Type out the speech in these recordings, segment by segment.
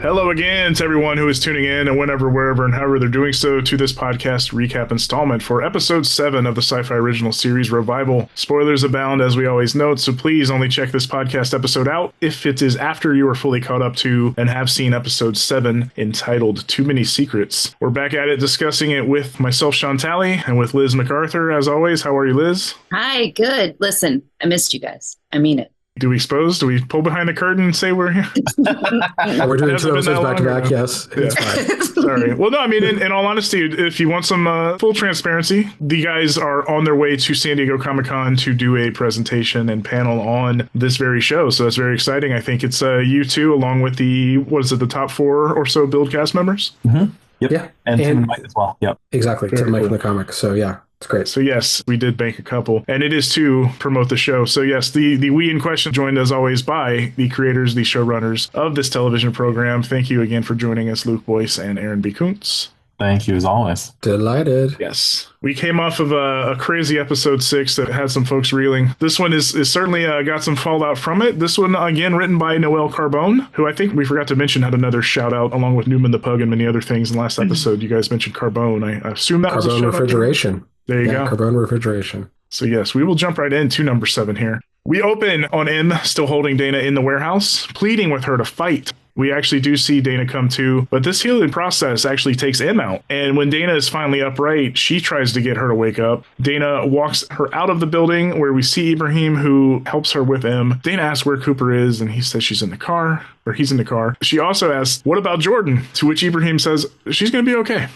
Hello again to everyone who is tuning in and whenever, wherever, and however they're doing so to this podcast recap installment for episode 7 of the sci-fi original series Revival. Spoilers abound, as we always note, so please only check this podcast episode out if it is after you are fully caught up to and have seen episode 7 entitled Too Many Secrets. We're back at it discussing it with myself, Sean Talley, and with Liz MacArthur, as always. How are you, Liz? Hi, good. Listen, I missed you guys. I mean it. Do we expose? Do we pull behind the curtain and say we're here? We're doing 2 episodes back to back, yes. Yeah. It's fine. Sorry. Well, no, I mean, in all honesty, if you want some full transparency, the guys are on their way to San Diego Comic-Con to do a presentation and panel on this very show. So that's very exciting. I think it's you two, along with the top 4 or so Build cast members? Mm-hmm. Yep. Yeah. And Tim Mike as well. Yep. Exactly. Very Tim Mike cool. from the comics. So yeah. It's great. So yes, we did bank a couple, and it is to promote the show. So yes, the we in question joined as always by the creators, the showrunners of this television program. Thank you again for joining us, Luke Boyce and Aaron B. Koontz. Thank you as always. Delighted. Yes. We came off of a crazy episode 6 that had some folks reeling. This one is certainly got some fallout from it. This one, again, written by Noel Carbone, who I think we forgot to mention had another shout out along with Newman the Pug and many other things in the last episode. You guys mentioned Carbone. I assume that was a Carbone shout-out. refrigeration. There you go. Carbone refrigeration. So yes, we will jump right into number 7 here. We open on M still holding Dana in the warehouse, pleading with her to fight. We actually do see Dana come to, but this healing process actually takes M out. And when Dana is finally upright, she tries to get her to wake up. Dana walks her out of the building where we see Ibrahim, who helps her with M. Dana asks where Cooper is, and he says she's in the car, or he's in the car. She also asks, what about Jordan? To which Ibrahim says, she's going to be okay.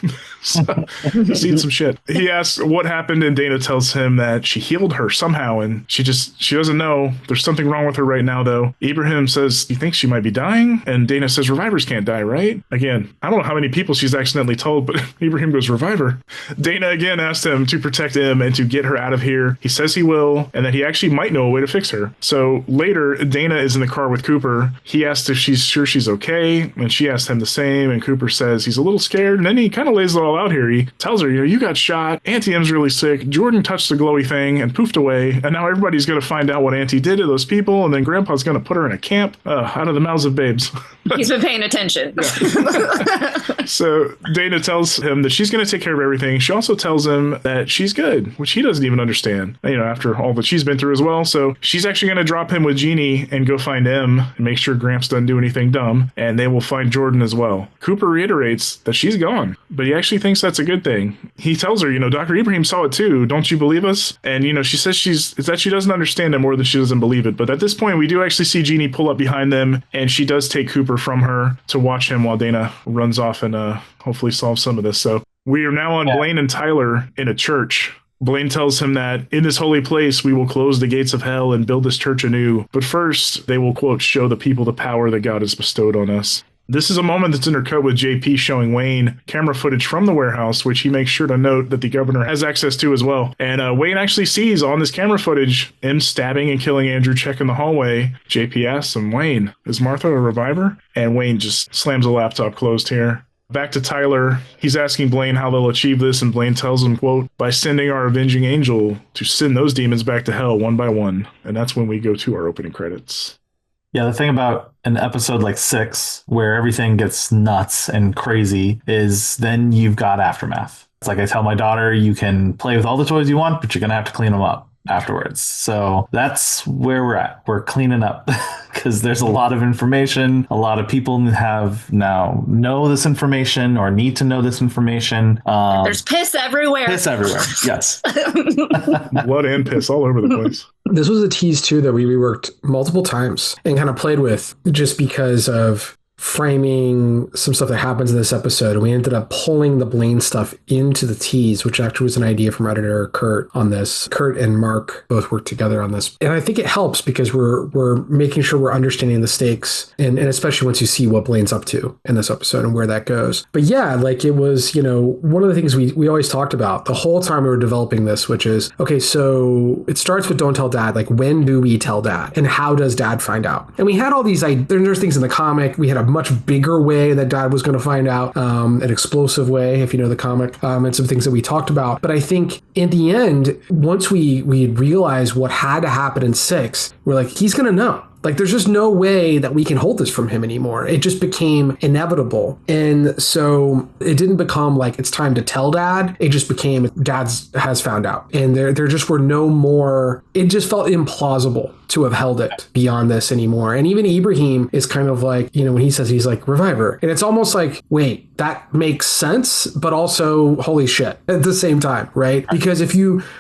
So, seen some shit. He asks what happened, and Dana tells him that she healed her somehow, and she doesn't know. There's something wrong with her right now, though. Ibrahim says he thinks she might be dying, and Dana says revivers can't die, right? Again, I don't know how many people she's accidentally told, but Ibrahim goes, reviver. Dana again asks him to protect him and to get her out of here. He says he will, and that he actually might know a way to fix her. So later, Dana is in the car with Cooper. He asks if she's sure she's okay, and she asks him the same, and Cooper says he's a little scared, and then he kind of lays it all out here. He tells her, you got shot, Auntie M's really sick, Jordan touched the glowy thing and poofed away, and now everybody's going to find out what Auntie did to those people, and then Grandpa's going to put her in a camp out of the mouths of babes. He's been paying attention. So Dana tells him that she's going to take care of everything. She also tells him that she's good, which he doesn't even understand, after all that she's been through as well. So she's actually going to drop him with Jeannie and go find M and make sure Gramps doesn't do anything dumb, and they will find Jordan as well. Cooper reiterates that she's gone, but he actually thinks that's a good thing. He tells her, Dr. Ibrahim saw it too. Don't you believe us? And, she says she doesn't understand it more than she doesn't believe it. But at this point, we do actually see Jeannie pull up behind them, and she does take Cooper from her to watch him while Dana runs off and hopefully solve some of this. So we are now on Blaine and Tyler in a church. Blaine tells him that in this holy place, we will close the gates of hell and build this church anew. But first, they will, quote, show the people the power that God has bestowed on us. This is a moment that's intercut with JP showing Wayne camera footage from the warehouse, which he makes sure to note that the governor has access to as well. And Wayne actually sees on this camera footage him stabbing and killing Andrew Check in the hallway. JP asks him, Wayne, is Martha a reviver? And Wayne just slams the laptop closed here. Back to Tyler, he's asking Blaine how they'll achieve this, and Blaine tells him, quote, by sending our avenging angel to send those demons back to hell one by one. And that's when we go to our opening credits. Yeah, the thing about an episode like 6, where everything gets nuts and crazy, is then you've got aftermath. It's like I tell my daughter, you can play with all the toys you want, but you're going to have to clean them up afterwards. So that's where we're at. We're cleaning up because there's a lot of information. A lot of people have now know this information or need to know this information. There's piss everywhere. Piss everywhere. Yes. Blood and piss all over the place. This was a tease too that we reworked multiple times and kind of played with just because of framing some stuff that happens in this episode. We ended up pulling the Blaine stuff into the tease, which actually was an idea from editor Kurt on this. Kurt and Mark both worked together on this. And I think it helps because we're making sure we're understanding the stakes, and especially once you see what Blaine's up to in this episode and where that goes. But yeah, like it was, one of the things we always talked about the whole time we were developing this, which is, okay, so it starts with don't tell dad. Like, when do we tell dad? And how does dad find out? And we had all these, there's things in the comic. We had a much bigger way that dad was going to find out, an explosive way, if you know the comic, and some things that we talked about. But I think in the end, once we realized what had to happen in 6, we're like, he's going to know. Like, there's just no way that we can hold this from him anymore. It just became inevitable. And so it didn't become like it's time to tell dad. It just became dad has found out. And there just were no more, it just felt implausible to have held it beyond this anymore. And even Ibrahim is kind of like, when he says he's like reviver. And it's almost like, wait, that makes sense, but also holy shit at the same time, right? Because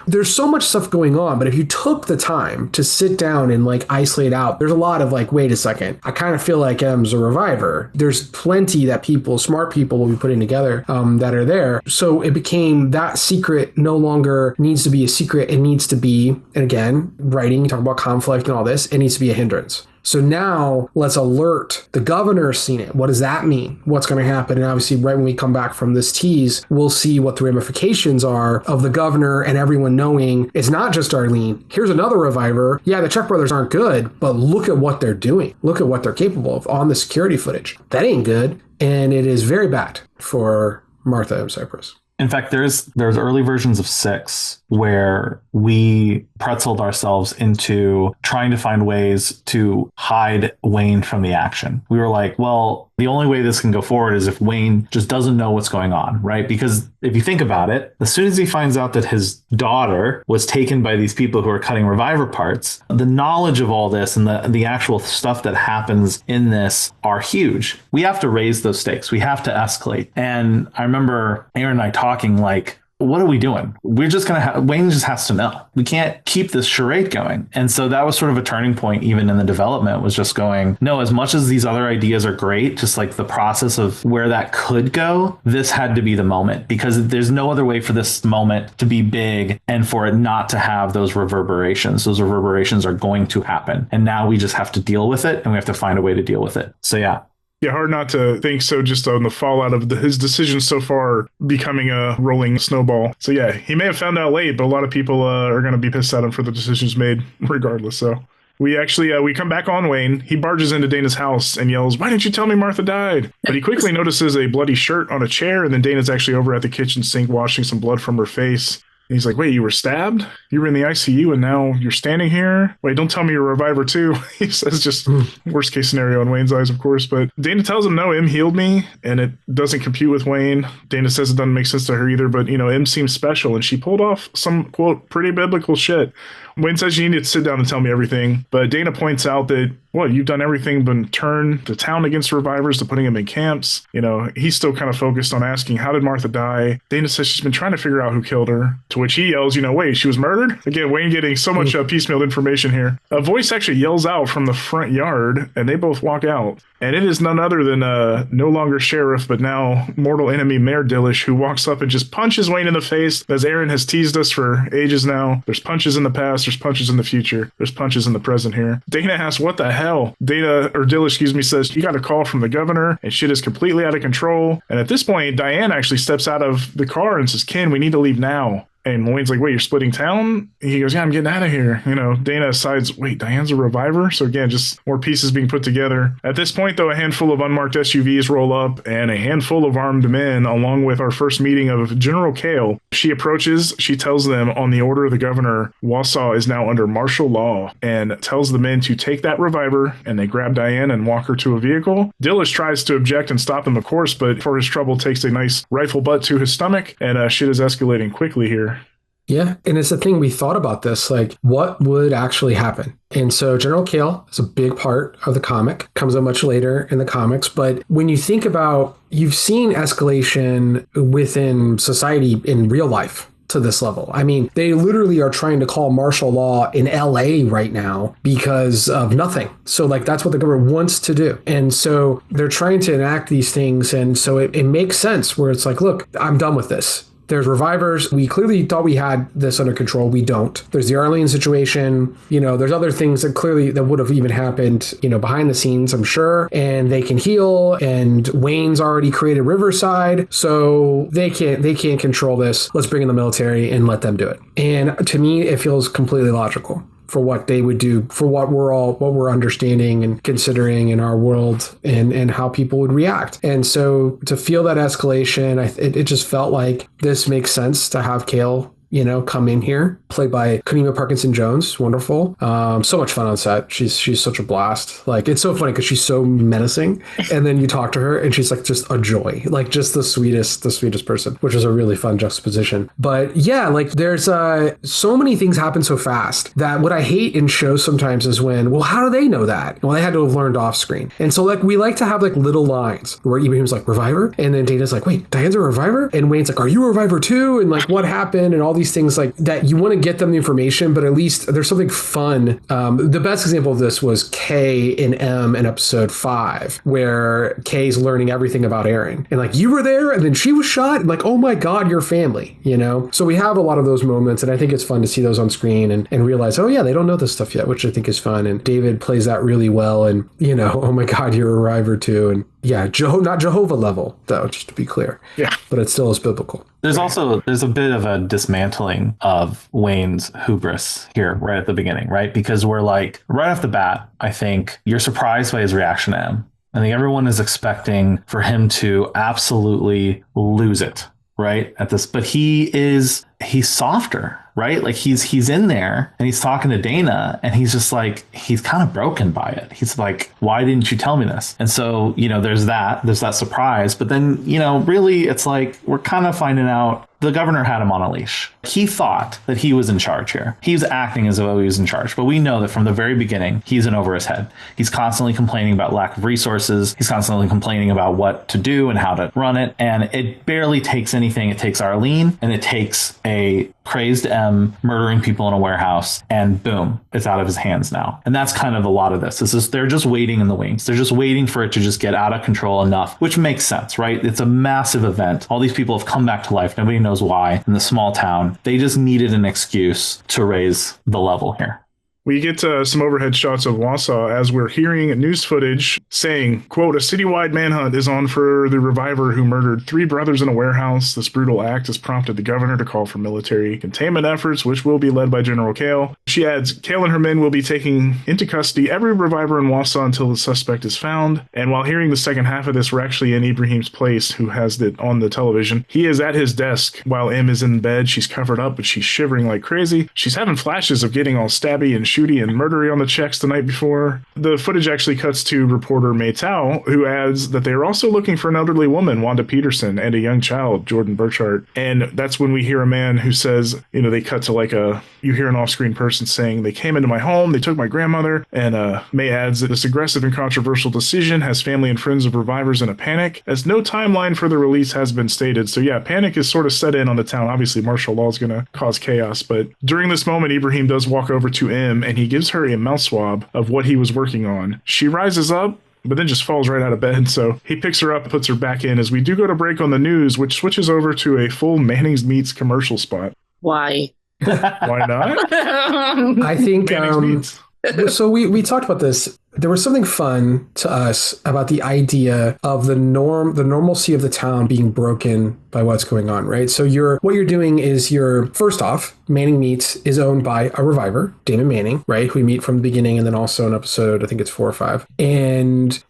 there's so much stuff going on, but if you took the time to sit down and like isolate out, there's a lot of like, wait a second, I kind of feel like M's a reviver. There's plenty that smart people will be putting together that are there. So it became that secret no longer needs to be a secret. It needs to be, and again, writing, talk about conflict and all this, it needs to be a hindrance. So now let's alert the governor's seen it. What does that mean? What's going to happen? And obviously, right when we come back from this tease, we'll see what the ramifications are of the governor and everyone knowing it's not just Arlene. Here's another reviver. Yeah, the Chuck brothers aren't good, but look at what they're doing. Look at what they're capable of on the security footage. That ain't good. And it is very bad for Martha M. Cypress. In fact, there's early versions of 6 where we pretzeled ourselves into trying to find ways to hide Wayne from the action. We were like, well, the only way this can go forward is if Wayne just doesn't know what's going on, right? Because if you think about it, as soon as he finds out that his daughter was taken by these people who are cutting reviver parts, the knowledge of all this and the actual stuff that happens in this are huge. We have to raise those stakes. We have to escalate. And I remember Aaron and I talking like, what are we doing? We're just going to Wayne just has to know. We can't keep this charade going. And so that was sort of a turning point, even in the development, was just going, no, as much as these other ideas are great, just like the process of where that could go, this had to be the moment, because there's no other way for this moment to be big and for it not to have those reverberations. Those reverberations are going to happen. And now we just have to deal with it, and we have to find a way to deal with it. So yeah. Yeah, hard not to think so, just on the fallout of his decision so far becoming a rolling snowball. So yeah, he may have found out late, but a lot of people are going to be pissed at him for the decisions made regardless. So we actually, we come back on Wayne. He barges into Dana's house and yells, "Why didn't you tell me Martha died?" But he quickly notices a bloody shirt on a chair, and then Dana's actually over at the kitchen sink washing some blood from her face. And he's like, "Wait, you were stabbed? You were in the ICU and now you're standing here? Wait, don't tell me you're a reviver too." He says, just worst case scenario in Wayne's eyes, of course. But Dana tells him, no, M healed me, and it doesn't compute with Wayne. Dana says it doesn't make sense to her either, but, M seems special, and she pulled off some, quote, pretty biblical shit. Wayne says you need to sit down and tell me everything, but Dana points out that, you've done everything but turn the town against revivers to putting them in camps. He's still kind of focused on asking, how did Martha die? Dana says she's been trying to figure out who killed her, to which he yells, wait, she was murdered? Again, Wayne getting so much piecemeal information here. A voice actually yells out from the front yard, and they both walk out. And it is none other than no longer Sheriff, but now mortal enemy Mayor Dillish, who walks up and just punches Wayne in the face. As Aaron has teased us for ages now, there's punches in the past, there's punches in the future, there's punches in the present here. Dana asks, what the hell? Dillish, says, you got a call from the governor, and shit is completely out of control. And at this point, Diane actually steps out of the car and says, Ken, we need to leave now. And Wayne's like, wait, you're splitting town? He goes, yeah, I'm getting out of here. Dana decides, wait, Diane's a reviver? So again, just more pieces being put together. At this point, though, a handful of unmarked SUVs roll up and a handful of armed men, along with our first meeting of General Kale. She approaches, she tells them on the order of the governor, Wausau is now under martial law, and tells the men to take that reviver, and they grab Diane and walk her to a vehicle. Dillish tries to object and stop them, of course, but for his trouble takes a nice rifle butt to his stomach, and shit is escalating quickly here. Yeah, and it's the thing, we thought about this, like what would actually happen? And so General Kale is a big part of the comic, comes up much later in the comics. But when you think about, you've seen escalation within society in real life to this level. I mean, they literally are trying to call martial law in LA right now because of nothing. So like, that's what the government wants to do. And so they're trying to enact these things. And so it makes sense where it's like, look, I'm done with this. There's revivers. We clearly thought we had this under control. We don't. There's the Arlene situation. There's other things that clearly that would have even happened, behind the scenes, I'm sure. And they can heal. And Wayne's already created Riverside, so they can't control this. Let's bring in the military and let them do it. And to me, it feels completely logical for what they would do, for what we're understanding and considering in our world, and how people would react. And so to feel that escalation, it just felt like this makes sense to have Kale, come in here, played by Kanima Parkinson Jones. Wonderful. So much fun on set. She's such a blast. Like, it's so funny because she's so menacing. And then you talk to her and she's like just a joy, like just the sweetest person, which is a really fun juxtaposition. But yeah, like there's so many things happen so fast that what I hate in shows sometimes is when, well, how do they know that? Well, they had to have learned off screen. And so like we like to have like little lines where Ibrahim's like, reviver? And then Dana's like, wait, Diane's a reviver? And Wayne's like, are you a reviver too? And like, what happened? And all these things like that. You want to get them the information, but at least there's something fun. The best example of this was Kay and M in episode 5, where Kay's learning everything about Aaron. And like, you were there and then she was shot? And like, oh my God, your family, So we have a lot of those moments, and I think it's fun to see those on screen and realize, oh yeah, they don't know this stuff yet, which I think is fun. And David plays that really well. And, oh my God, you're a reviver too. And yeah, not Jehovah level, though, just to be clear. Yeah. But it still is biblical. There's a bit of a dismantling of Wayne's hubris here right at the beginning, right? Because we're like, right off the bat, I think you're surprised by his reaction to him. I think everyone is expecting for him to absolutely lose it, right? But he's softer, right? Like he's in there and he's talking to Dana and he's just like, he's kind of broken by it. He's like, why didn't you tell me this? And so, there's that surprise, but then, really it's like, we're kind of finding out the governor had him on a leash. He thought that he was in charge here. He was acting as though he was in charge, but we know that from the very beginning, he's in over his head. He's constantly complaining about lack of resources. He's constantly complaining about what to do and how to run it. And it barely takes anything. It takes Arlene and it takes a crazed M murdering people in a warehouse, and boom, it's out of his hands now. And that's kind of a lot of this. They're just waiting in the wings. They're just waiting for it to just get out of control enough, which makes sense, right? It's a massive event. All these people have come back to life. Nobody knows why in the small town. They just needed an excuse to raise the level here. We get some overhead shots of Wausau as we're hearing news footage saying, quote, a citywide manhunt is on for the reviver who murdered 3 brothers in a warehouse. This brutal act has prompted the governor to call for military containment efforts, which will be led by General Kale. She adds, Kale and her men will be taking into custody every reviver in Wausau until the suspect is found. And while hearing the second half of this, we're actually in Ibrahim's place, who has it on the television. He is at his desk while M is in bed. She's covered up, but she's shivering like crazy. She's having flashes of getting all stabby and shooty and murdery on the checks the night before. The footage actually cuts to reporter May Tao, who adds that they are also looking for an elderly woman, Wanda Peterson, and a young child, Jordan Burchart. And that's when we hear a man who says, they cut to you hear an off-screen person saying, they came into my home, they took my grandmother. And May adds that this aggressive and controversial decision has family and friends of revivers in a panic, as no timeline for the release has been stated. So yeah, panic is sort of set in on the town. Obviously, martial law is going to cause chaos. But during this moment, Ibrahim does walk over to M, and he gives her a mouth swab of what he was working on. She rises up, but then just falls right out of bed. So he picks her up, puts her back in, as we do go to break on the news, which switches over to a full Manning's Meats commercial spot. Why? Why not? I think so we talked about this. There was something fun to us about the idea of the normalcy of the town being broken by what's going on, right? So what you're doing is first off, Manning Meats is owned by a reviver, Damon Manning, right? Who we meet from the beginning, and then also in episode, I think it's 4 or 5. And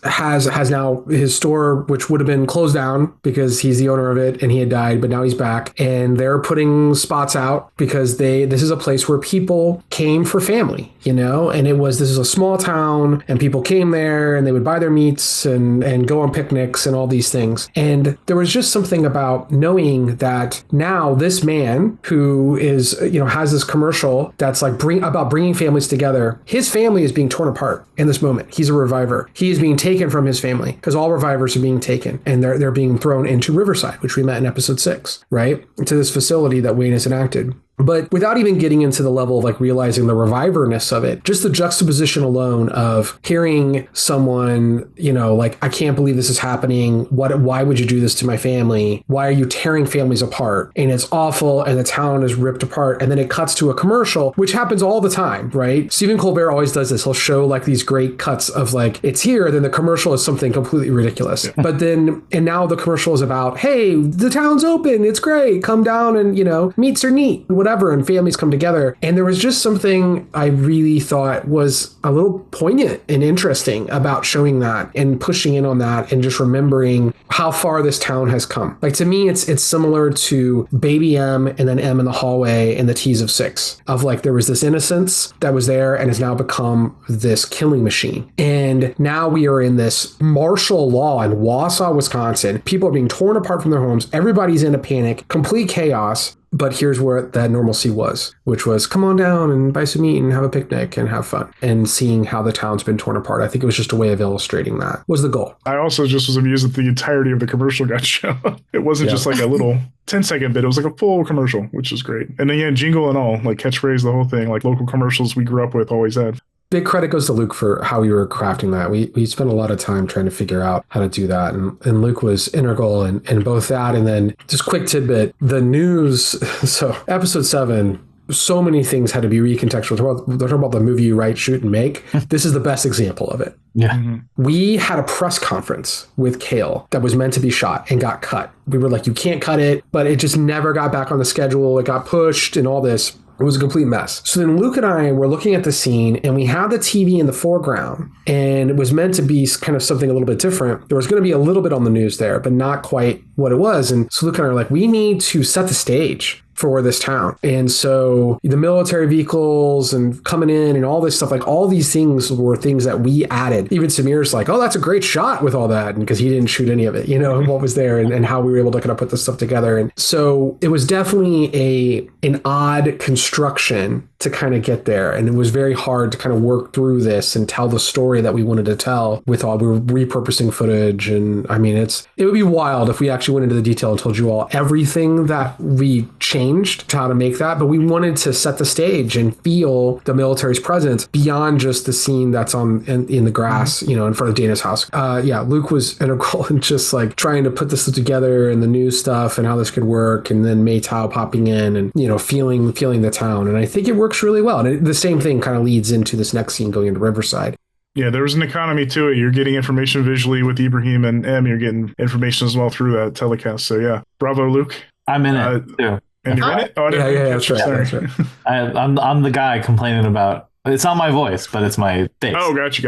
has now his store, which would have been closed down because he's the owner of it and he had died, but now he's back. And they're putting spots out because this is a place where people came for family, and this is a small town, and people came there and they would buy their meats and go on picnics and all these things. And there was just something about knowing that now this man who is, has this commercial that's like about bringing families together, his family is being torn apart in this moment. He's a reviver. He is being taken from his family because all revivers are being taken, and they're being thrown into Riverside, which we met in episode 6, right? To this facility that Wayne has enacted. But without even getting into the level of realizing the reviverness of it, just the juxtaposition alone of hearing someone, I can't believe this is happening. Why would you do this to my family? Why are you tearing families apart? And it's awful, and the town is ripped apart. And then it cuts to a commercial, which happens all the time, right? Stephen Colbert always does this. He'll show these great cuts of it's here, then the commercial is something completely ridiculous. Yeah. But then, and now the commercial is about, hey, the town's open. It's great. Come down and, meats are neat. Whatever. whatever, and families come together. And there was just something I really thought was a little poignant and interesting about showing that and pushing in on that and just remembering how far this town has come. Like, to me, it's similar to Baby M and then M in the hallway and the Teas of Six, of like, there was this innocence that was there and has now become this killing machine. And now we are in this martial law in Wausau, Wisconsin. People are being torn apart from their homes. Everybody's in a panic, complete chaos. But here's where that normalcy was, which was come on down and buy some meat and have a picnic and have fun. And seeing how the town's been torn apart, I think it was just a way of illustrating that was the goal. I also just was amused that the entirety of the commercial got shown. It wasn't just like a little 10-second bit. It was like a full commercial, which was great. And then, yeah, jingle and all, like catchphrase, the whole thing, like local commercials we grew up with always had. Big credit goes to Luke for how we were crafting that. We spent a lot of time trying to figure out how to do that. And Luke was integral in both that. And then just quick tidbit, the news. So episode 7, so many things had to be recontextual. They're talking about the movie you write, shoot, and make. This is the best example of it. Yeah. Mm-hmm. We had a press conference with Kale that was meant to be shot and got cut. We were like, you can't cut it, but it just never got back on the schedule. It got pushed and all this. It was a complete mess. So then Luke and I were looking at the scene and we had the TV in the foreground and it was meant to be kind of something a little bit different. There was going to be a little bit on the news there, but not quite what it was. And so Luke and I were like, we need to set the stage for this town. And so the military vehicles and coming in and all this stuff, like all these things were things that we added. Even Samir's like, oh, that's a great shot with all that. And because he didn't shoot any of it, what was there and how we were able to kind of put this stuff together. And so it was definitely an odd construction to kind of get there. And it was very hard to kind of work through this and tell the story that we wanted to tell with all, we were repurposing footage. And I mean, it would be wild if we actually went into the detail and told you all everything that we changed to how to make that, but we wanted to set the stage and feel the military's presence beyond just the scene that's in the grass, in front of Dana's house. Luke was integral in just like trying to put this together and the news stuff and how this could work, and then Maytow popping in and feeling the town, and I think it works really well. And the same thing kind of leads into this next scene going into Riverside. Yeah, there was an economy to it. You're getting information visually with Ibrahim and M. You're getting information as well through that telecast. So yeah, bravo, Luke. I'm in it too. And you're in it? Oh, that's right. That's right. I'm the guy complaining about. It's not my voice, but it's my face. Oh, gotcha.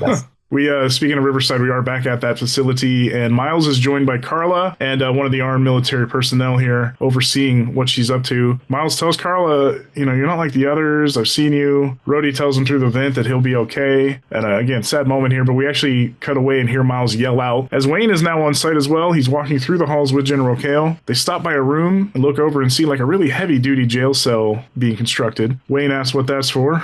Yes. We, speaking of Riverside, we are back at that facility, and Miles is joined by Carla and one of the armed military personnel here overseeing what she's up to. Miles tells Carla, you're not like the others. I've seen you. Rhodey tells him through the vent that he'll be okay. And again, sad moment here, but we actually cut away and hear Miles yell out. As Wayne is now on site as well, he's walking through the halls with General Kale. They stop by a room and look over and see like a really heavy-duty jail cell being constructed. Wayne asks what that's for.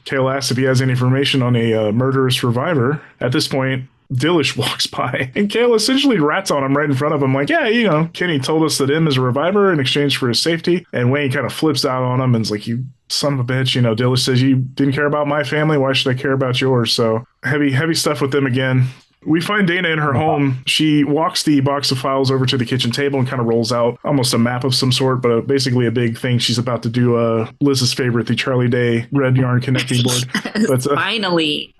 Kale asks if he has any information on a murderous survivor. At this point, Dillish walks by, and Kale essentially rats on him right in front of him, like, yeah, Kenny told us that M is a reviver in exchange for his safety, and Wayne kind of flips out on him and is like, you son of a bitch, Dillish says, you didn't care about my family, why should I care about yours? So heavy stuff with them again. We find Dana in her home. She walks the box of files over to the kitchen table and kind of rolls out almost a map of some sort, but basically a big thing she's about to do. Liz's favorite, the Charlie Day red yarn connecting board. But, finally.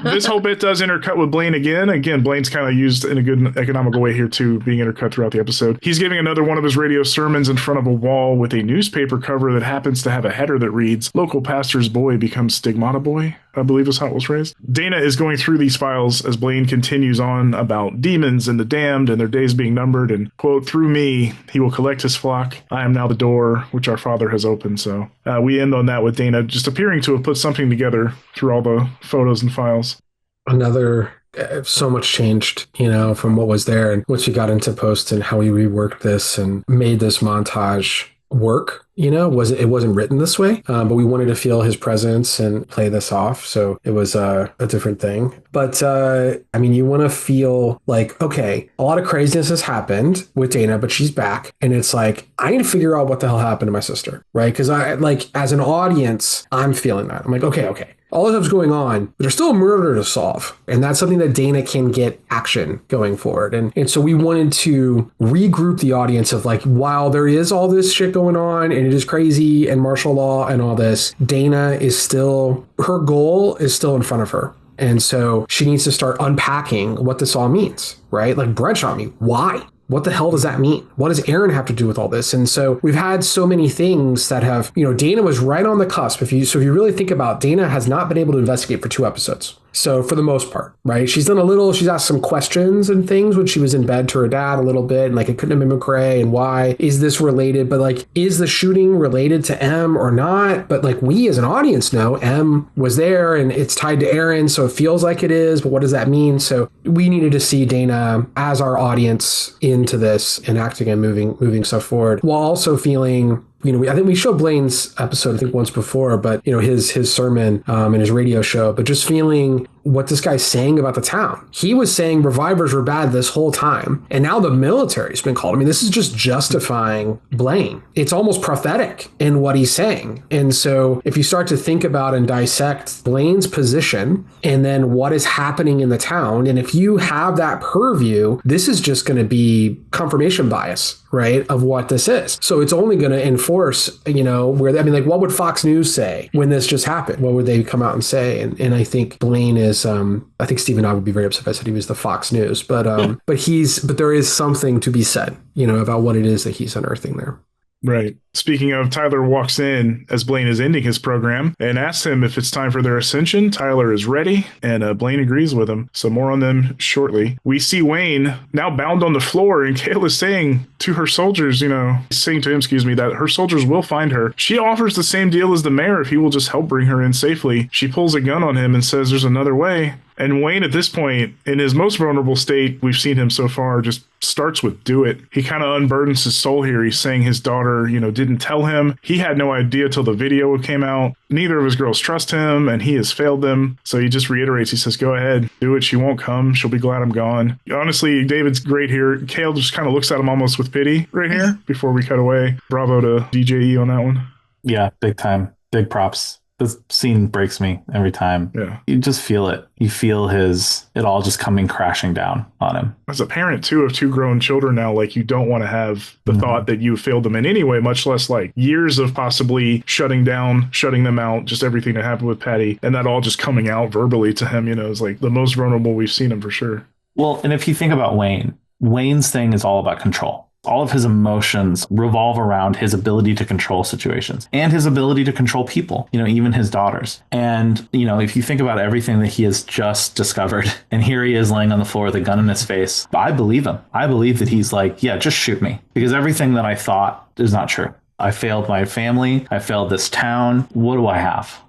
This whole bit does intercut with Blaine again. Again, Blaine's kind of used in a good economical way here too, being intercut throughout the episode. He's giving another one of his radio sermons in front of a wall with a newspaper cover that happens to have a header that reads, "Local pastor's boy becomes stigmata boy," I believe is how it was phrased. Dana is going through these files as Blaine continues on about demons and the damned and their days being numbered, and quote, "Through me, he will collect his flock. I am now the door which our Father has opened." So we end on that with Dana just appearing to have put something together through all the photos and files. So much changed, from what was there. And once we got into post and how we reworked this and made this montage work, it wasn't written this way, but we wanted to feel his presence and play this off. So it was a different thing. But you want to feel like, okay, a lot of craziness has happened with Dana, but she's back. And it's like, I need to figure out what the hell happened to my sister, right? Because as an audience, I'm feeling that. I'm like, okay. All this stuff's going on, but there's still a murder to solve. And that's something that Dana can get action going forward. And so we wanted to regroup the audience of like, while there is all this shit going on and it is crazy and martial law and all this, Dana is still, her goal is still in front of her. And so she needs to start unpacking what this all means, right? Like Brett shot me. Why? What the hell does that mean? What does Aaron have to do with all this? And so we've had so many things that have, Dana was right on the cusp. If you really think about, Dana has not been able to investigate for 2 episodes. So for the most part, right? She's asked some questions and things when she was in bed to her dad a little bit, and like, it couldn't have been McCrae, and why is this related? But like, is the shooting related to M or not? But like, we as an audience know M was there and it's tied to Aaron, so it feels like it is, but what does that mean? So we needed to see Dana as our audience into this and acting and moving stuff forward, while also feeling, I think we showed Blaine's episode, I think once before, but his sermon and his radio show, but just feeling what this guy's saying about the town. He was saying revivers were bad this whole time, and now the military's been called. I mean, this is just justifying Blaine. It's almost prophetic in what he's saying. And so if you start to think about and dissect Blaine's position and then what is happening in the town, and if you have that purview, this is just going to be confirmation bias, right, of what this is. So it's only going to enforce, what would Fox News say when this just happened? What would they come out and say? And I think Blaine is, I think Steve and I would be very upset if I said he was the Fox News, but there is something to be said, about what it is that he's unearthing there. Right. Speaking of, Tyler walks in as Blaine is ending his program and asks him if it's time for their ascension. Tyler is ready, and Blaine agrees with him. So more on them shortly. We see Wayne now bound on the floor, and Kayla's saying to her soldiers, that her soldiers will find her. She offers the same deal as the mayor if he will just help bring her in safely. She pulls a gun on him and says there's another way. And Wayne, at this point, in his most vulnerable state we've seen him so far, just starts with do it. He kind of unburdens his soul here. He's saying his daughter, didn't tell him. He had no idea till the video came out. Neither of his girls trust him, and he has failed them. So he just reiterates, he says, go ahead, do it. She won't come. She'll be glad I'm gone. Honestly, David's great here. Kale just kind of looks at him almost with pity right here before we cut away. Bravo to DJE on that one. Yeah, big time. Big props. This scene breaks me every time. Yeah. You just feel it. You feel it all just coming crashing down on him. As a parent, too, of 2 grown children now, like, you don't want to have the thought that you failed them in any way, much less like years of possibly shutting them out, just everything that happened with Patty, and that all just coming out verbally to him, is like the most vulnerable we've seen him for sure. Well, and if you think about Wayne's thing is all about control. All of his emotions revolve around his ability to control situations and his ability to control people, even his daughters. And, if you think about everything that he has just discovered, and here he is laying on the floor with a gun in his face, I believe him. I believe that he's like, yeah, just shoot me, because everything that I thought is not true. I failed my family. I failed this town. What do I have?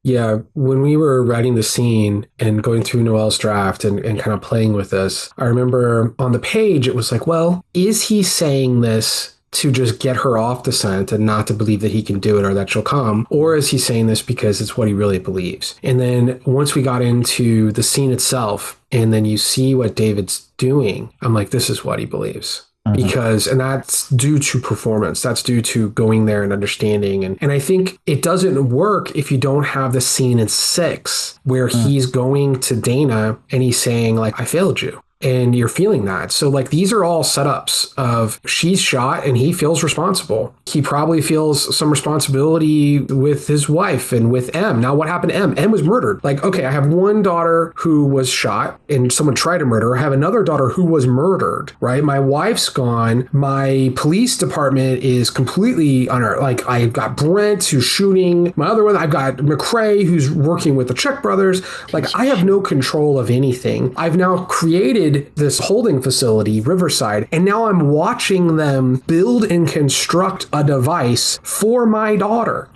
Yeah, when we were writing the scene and going through Noelle's draft and kind of playing with this, I remember on the page, it was like, well, is he saying this to just get her off the scent and not to believe that he can do it or that she'll come? Or is he saying this because it's what he really believes? And then once we got into the scene itself, and then you see what David's doing, I'm like, this is what he believes. And that's due to performance. That's due to going there and understanding. And I think it doesn't work if you don't have the scene in 6 where he's going to Dana and he's saying, like, I failed you. And you're feeling that. So like, these are all setups of she's shot and he feels responsible. He probably feels some responsibility with his wife and with M. Now, what happened to M? M was murdered. Like, okay, I have one daughter who was shot and someone tried to murder her. I have another daughter who was murdered, right? My wife's gone. My police department is completely unearthed. Like, I've got Brent who's shooting. My other one, I've got McCrae who's working with the Czech brothers. Like, I have no control of anything. I've now created this holding facility, Riverside, and now I'm watching them build and construct a device for my daughter.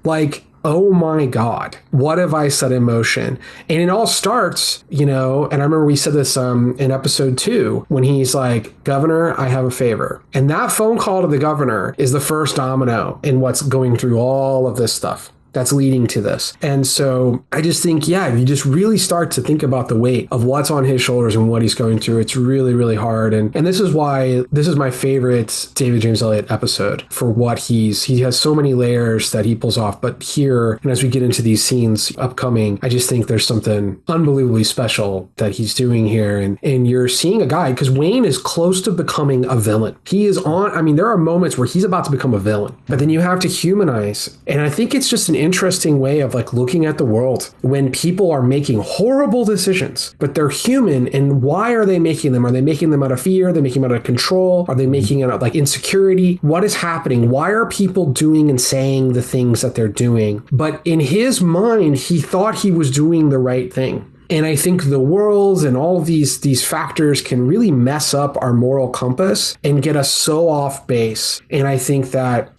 Like, oh my God, what have I set in motion? And it all starts, and I remember we said this in episode 2 when he's like, Governor, I have a favor. And that phone call to the governor is the first domino in what's going through all of this stuff that's leading to this. And so I just think, if you just really start to think about the weight of what's on his shoulders and what he's going through, it's really, really hard. And this is why this is my favorite David James Elliott episode for what he has so many layers that he pulls off. But here, and as we get into these scenes upcoming, I just think there's something unbelievably special that he's doing here. And you're seeing a guy, because Wayne is close to becoming a villain. There are moments where he's about to become a villain, but then you have to humanize. And I think it's just an interesting way of like looking at the world when people are making horrible decisions, but they're human. And why are they making them? Are they making them out of fear? Are they making them out of control? Are they making it out of like insecurity? What is happening? Why are people doing and saying the things that they're doing? But in his mind, he thought he was doing the right thing. And I think the worlds and all of these factors can really mess up our moral compass and get us so off base. And I think that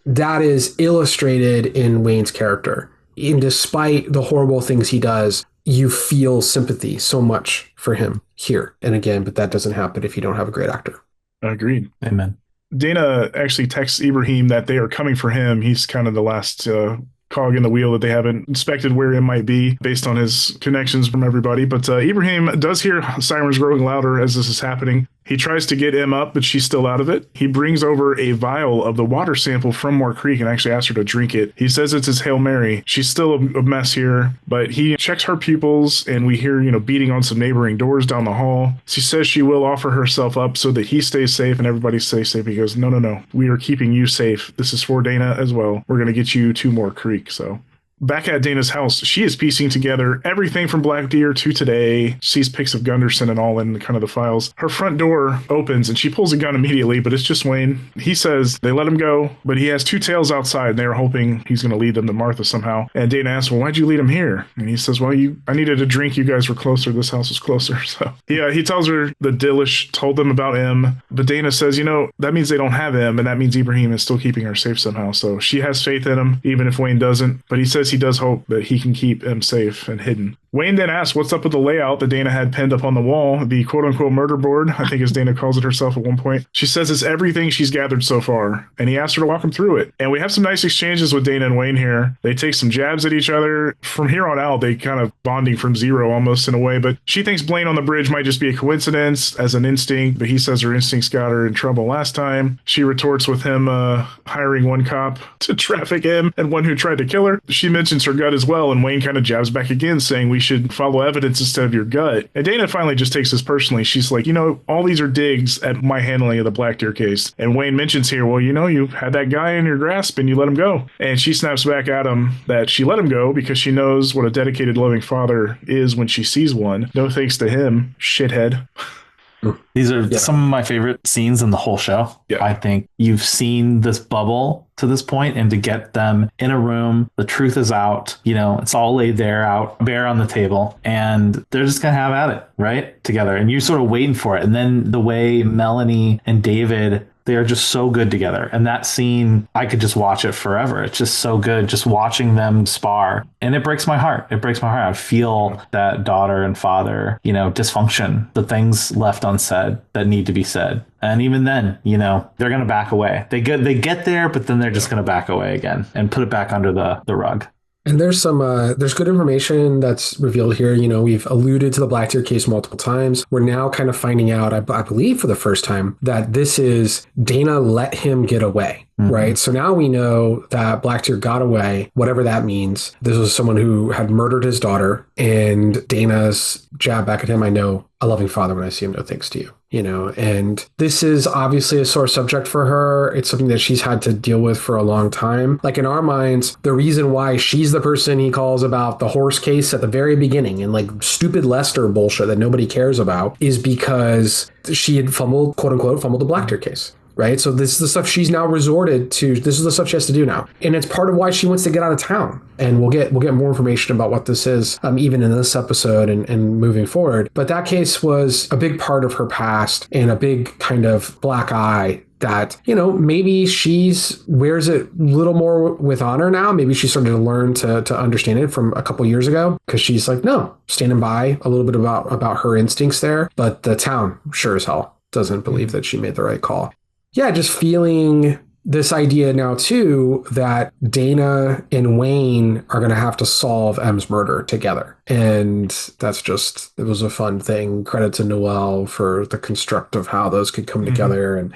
is illustrated in Wayne's character. And despite the horrible things he does, you feel sympathy so much for him here. And again, but that doesn't happen if you don't have a great actor. Agreed. Amen. Dana actually texts Ibrahim that they are coming for him. He's kind of the last cog in the wheel that they haven't inspected where it might be based on his connections from everybody. But Ibrahim does hear sirens growing louder as this is happening. He tries to get Em up, but she's still out of it. He brings over a vial of the water sample from Moore Creek and actually asks her to drink it. He says it's his Hail Mary. She's still a mess here, but he checks her pupils and we hear, beating on some neighboring doors down the hall. She says she will offer herself up so that he stays safe and everybody stays safe. He goes, no. We are keeping you safe. This is for Dana as well. We're going to get you to Moore Creek. So back at Dana's house, she is piecing together everything from Black Deer to today. Sees pics of Gunderson and all in kind of the files. Her front door opens and she pulls a gun immediately, but it's just Wayne. He says they let him go, but he has two tails outside and they're hoping he's going to lead them to Martha somehow. And Dana asks, well, why'd you lead him here? And he says, well, I needed a drink. You guys were closer. This house was closer. So he tells her that Dillish told them about Em, but Dana says, that means they don't have Em, and that means Ibrahim is still keeping her safe somehow. So she has faith in him, even if Wayne doesn't, but he says he does hope that he can keep Em safe and hidden. Wayne then asks what's up with the layout that Dana had pinned up on the wall, the quote-unquote murder board, I think as Dana calls it herself at one point. She says it's everything she's gathered so far, and he asks her to walk him through it. And we have some nice exchanges with Dana and Wayne here. They take some jabs at each other. From here on out, they kind of bonding from zero almost in a way, but she thinks Blaine on the bridge might just be a coincidence as an instinct, but he says her instincts got her in trouble last time. She retorts with him hiring one cop to traffic him and one who tried to kill her. She mentions her gut as well, and Wayne kind of jabs back again, saying we should follow evidence instead of your gut. And Dana finally just takes this personally. She's like, all these are digs at my handling of the Black Deer case. And Wayne mentions here, well, you had that guy in your grasp and you let him go. And she snaps back at him that she let him go because she knows what a dedicated, loving father is when she sees one. No thanks to him, shithead. These are some of my favorite scenes in the whole show. Yeah. I think you've seen this bubble to this point, and to get them in a room, the truth is out, it's all laid there out bare on the table, and they're just going to have at it, right? Together. And you're sort of waiting for it. And then the way Melanie and David, they are just so good together. And that scene, I could just watch it forever. It's just so good, just watching them spar. And it breaks my heart. I feel that daughter and father, dysfunction, the things left unsaid that need to be said. And even then, they're going to back away. They get there, but then they're just going to back away again and put it back under the rug. And there's there's good information that's revealed here. We've alluded to the Black Deer case multiple times. We're now kind of finding out, I believe for the first time, that this is Dana let him get away. Right. So now we know that Black Deer got away, whatever that means. This was someone who had murdered his daughter, and Dana's jab back at him. I know a loving father when I see him. No thanks to you. And this is obviously a sore subject for her. It's something that she's had to deal with for a long time. Like in our minds, the reason why she's the person he calls about the horse case at the very beginning and like stupid Lester bullshit that nobody cares about is because she had fumbled, quote unquote, fumbled the Black Deer case. Right. So this is the stuff she's now resorted to. This is the stuff she has to do now. And it's part of why she wants to get out of town. And we'll get more information about what this is, even in this episode and moving forward. But that case was a big part of her past and a big kind of black eye that, maybe she's wears it a little more with honor now. Maybe she started to learn to understand it from a couple years ago, because she's like, no, standing by a little bit about her instincts there. But the town sure as hell doesn't believe that she made the right call. Yeah, just feeling this idea now, too, that Dana and Wayne are going to have to solve Em's murder together. And that's it was a fun thing. Credit to Noel for the construct of how those could come together. And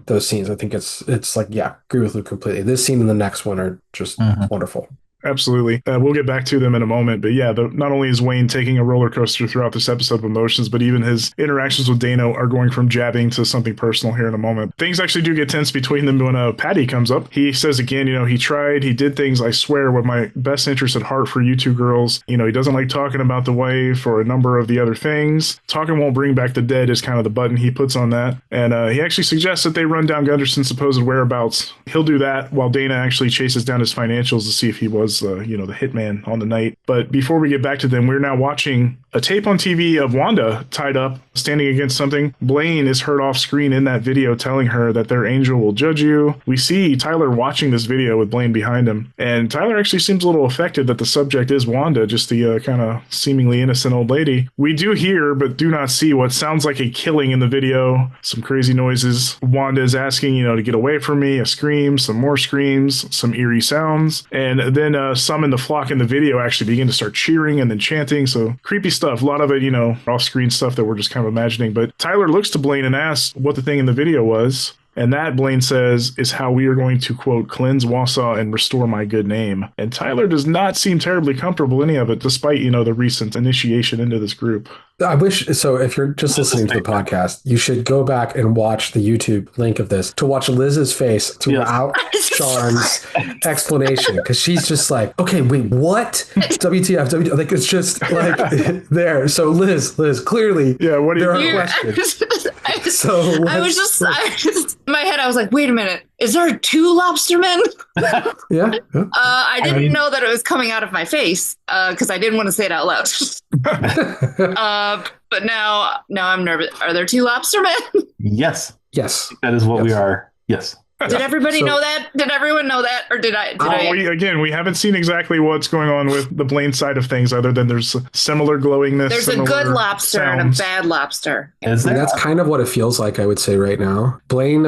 those scenes, I think it's like, yeah, agree with Luke completely. This scene and the next one are just wonderful. Absolutely. We'll get back to them in a moment. But yeah, not only is Wayne taking a roller coaster throughout this episode of emotions, but even his interactions with Dana are going from jabbing to something personal here in a moment. Things actually do get tense between them when Patty comes up. He says again, he did things, I swear, with my best interest at heart for you two girls. He doesn't like talking about the wife or a number of the other things. Talking won't bring back the dead is kind of the button he puts on that. And he actually suggests that they run down Gunderson's supposed whereabouts. He'll do that while Dana actually chases down his financials to see if he was the hitman on the night. But before we get back to them, we're now watching a tape on TV of Wanda tied up, standing against something. Blaine is heard off screen in that video telling her that their angel will judge you. We see Tyler watching this video with Blaine behind him, and Tyler actually seems a little affected that the subject is Wanda, just the kind of seemingly innocent old lady. We do hear, but do not see, what sounds like a killing in the video. Some crazy noises. Wanda is asking, to get away from me. A scream, some more screams, some eerie sounds, and then some in the flock in the video actually begin to start cheering and then chanting. So creepy stuff. A lot of it, off-screen stuff that we're just kind of imagining. But Tyler looks to Blaine and asks what the thing in the video was. And that, Blaine says, is how we are going to, quote, cleanse Wausau and restore my good name. And Tyler does not seem terribly comfortable any of it, despite, the recent initiation into this group. I wish, so if you're just listening to the podcast, you should go back and watch the YouTube link of this to watch Liz's face throughout Shawn's explanation. Because she's just like, okay, wait, what? WTF, WTF. Like, it's just like there. So Liz, clearly, there are questions. I was just, in my head, I was like, wait a minute. Is there 2 lobstermen? Yeah. I didn't know that it was coming out of my face because I didn't want to say it out loud. But now I'm nervous. Are there 2 lobstermen? Yes. That is what we are. Yes. Did everybody know that? Did everyone know that? Or did I? We haven't seen exactly what's going on with the Blaine side of things, other than there's similar glowingness. There's a good lobster and a bad lobster. That's kind of what it feels like, I would say, right now. Blaine,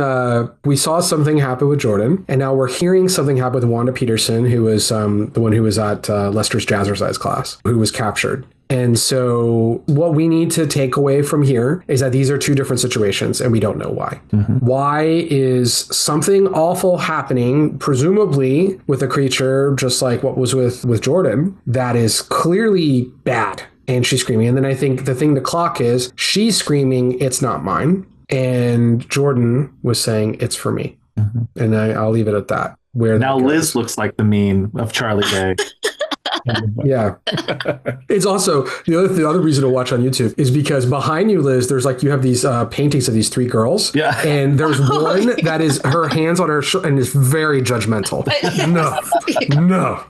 we saw something happen with Jordan, and now we're hearing something happen with Wanda Peterson, who was the one who was at Lester's Jazzercise class, who was captured. And so what we need to take away from here is that these are 2 different situations, and we don't know why. Mm-hmm. Why is something awful happening, presumably with a creature just like what was with Jordan, that is clearly bad, and she's screaming. And then I think the thing to clock is she's screaming, it's not mine. And Jordan was saying, it's for me. Mm-hmm. And I'll leave it at that. Now Liz looks like the meme of Charlie Day. Yeah. It's also the other reason to watch on YouTube is because behind you, Liz, there's you have these paintings of these 3 girls. Yeah. And there's one that is her hands on her and is very judgmental. No.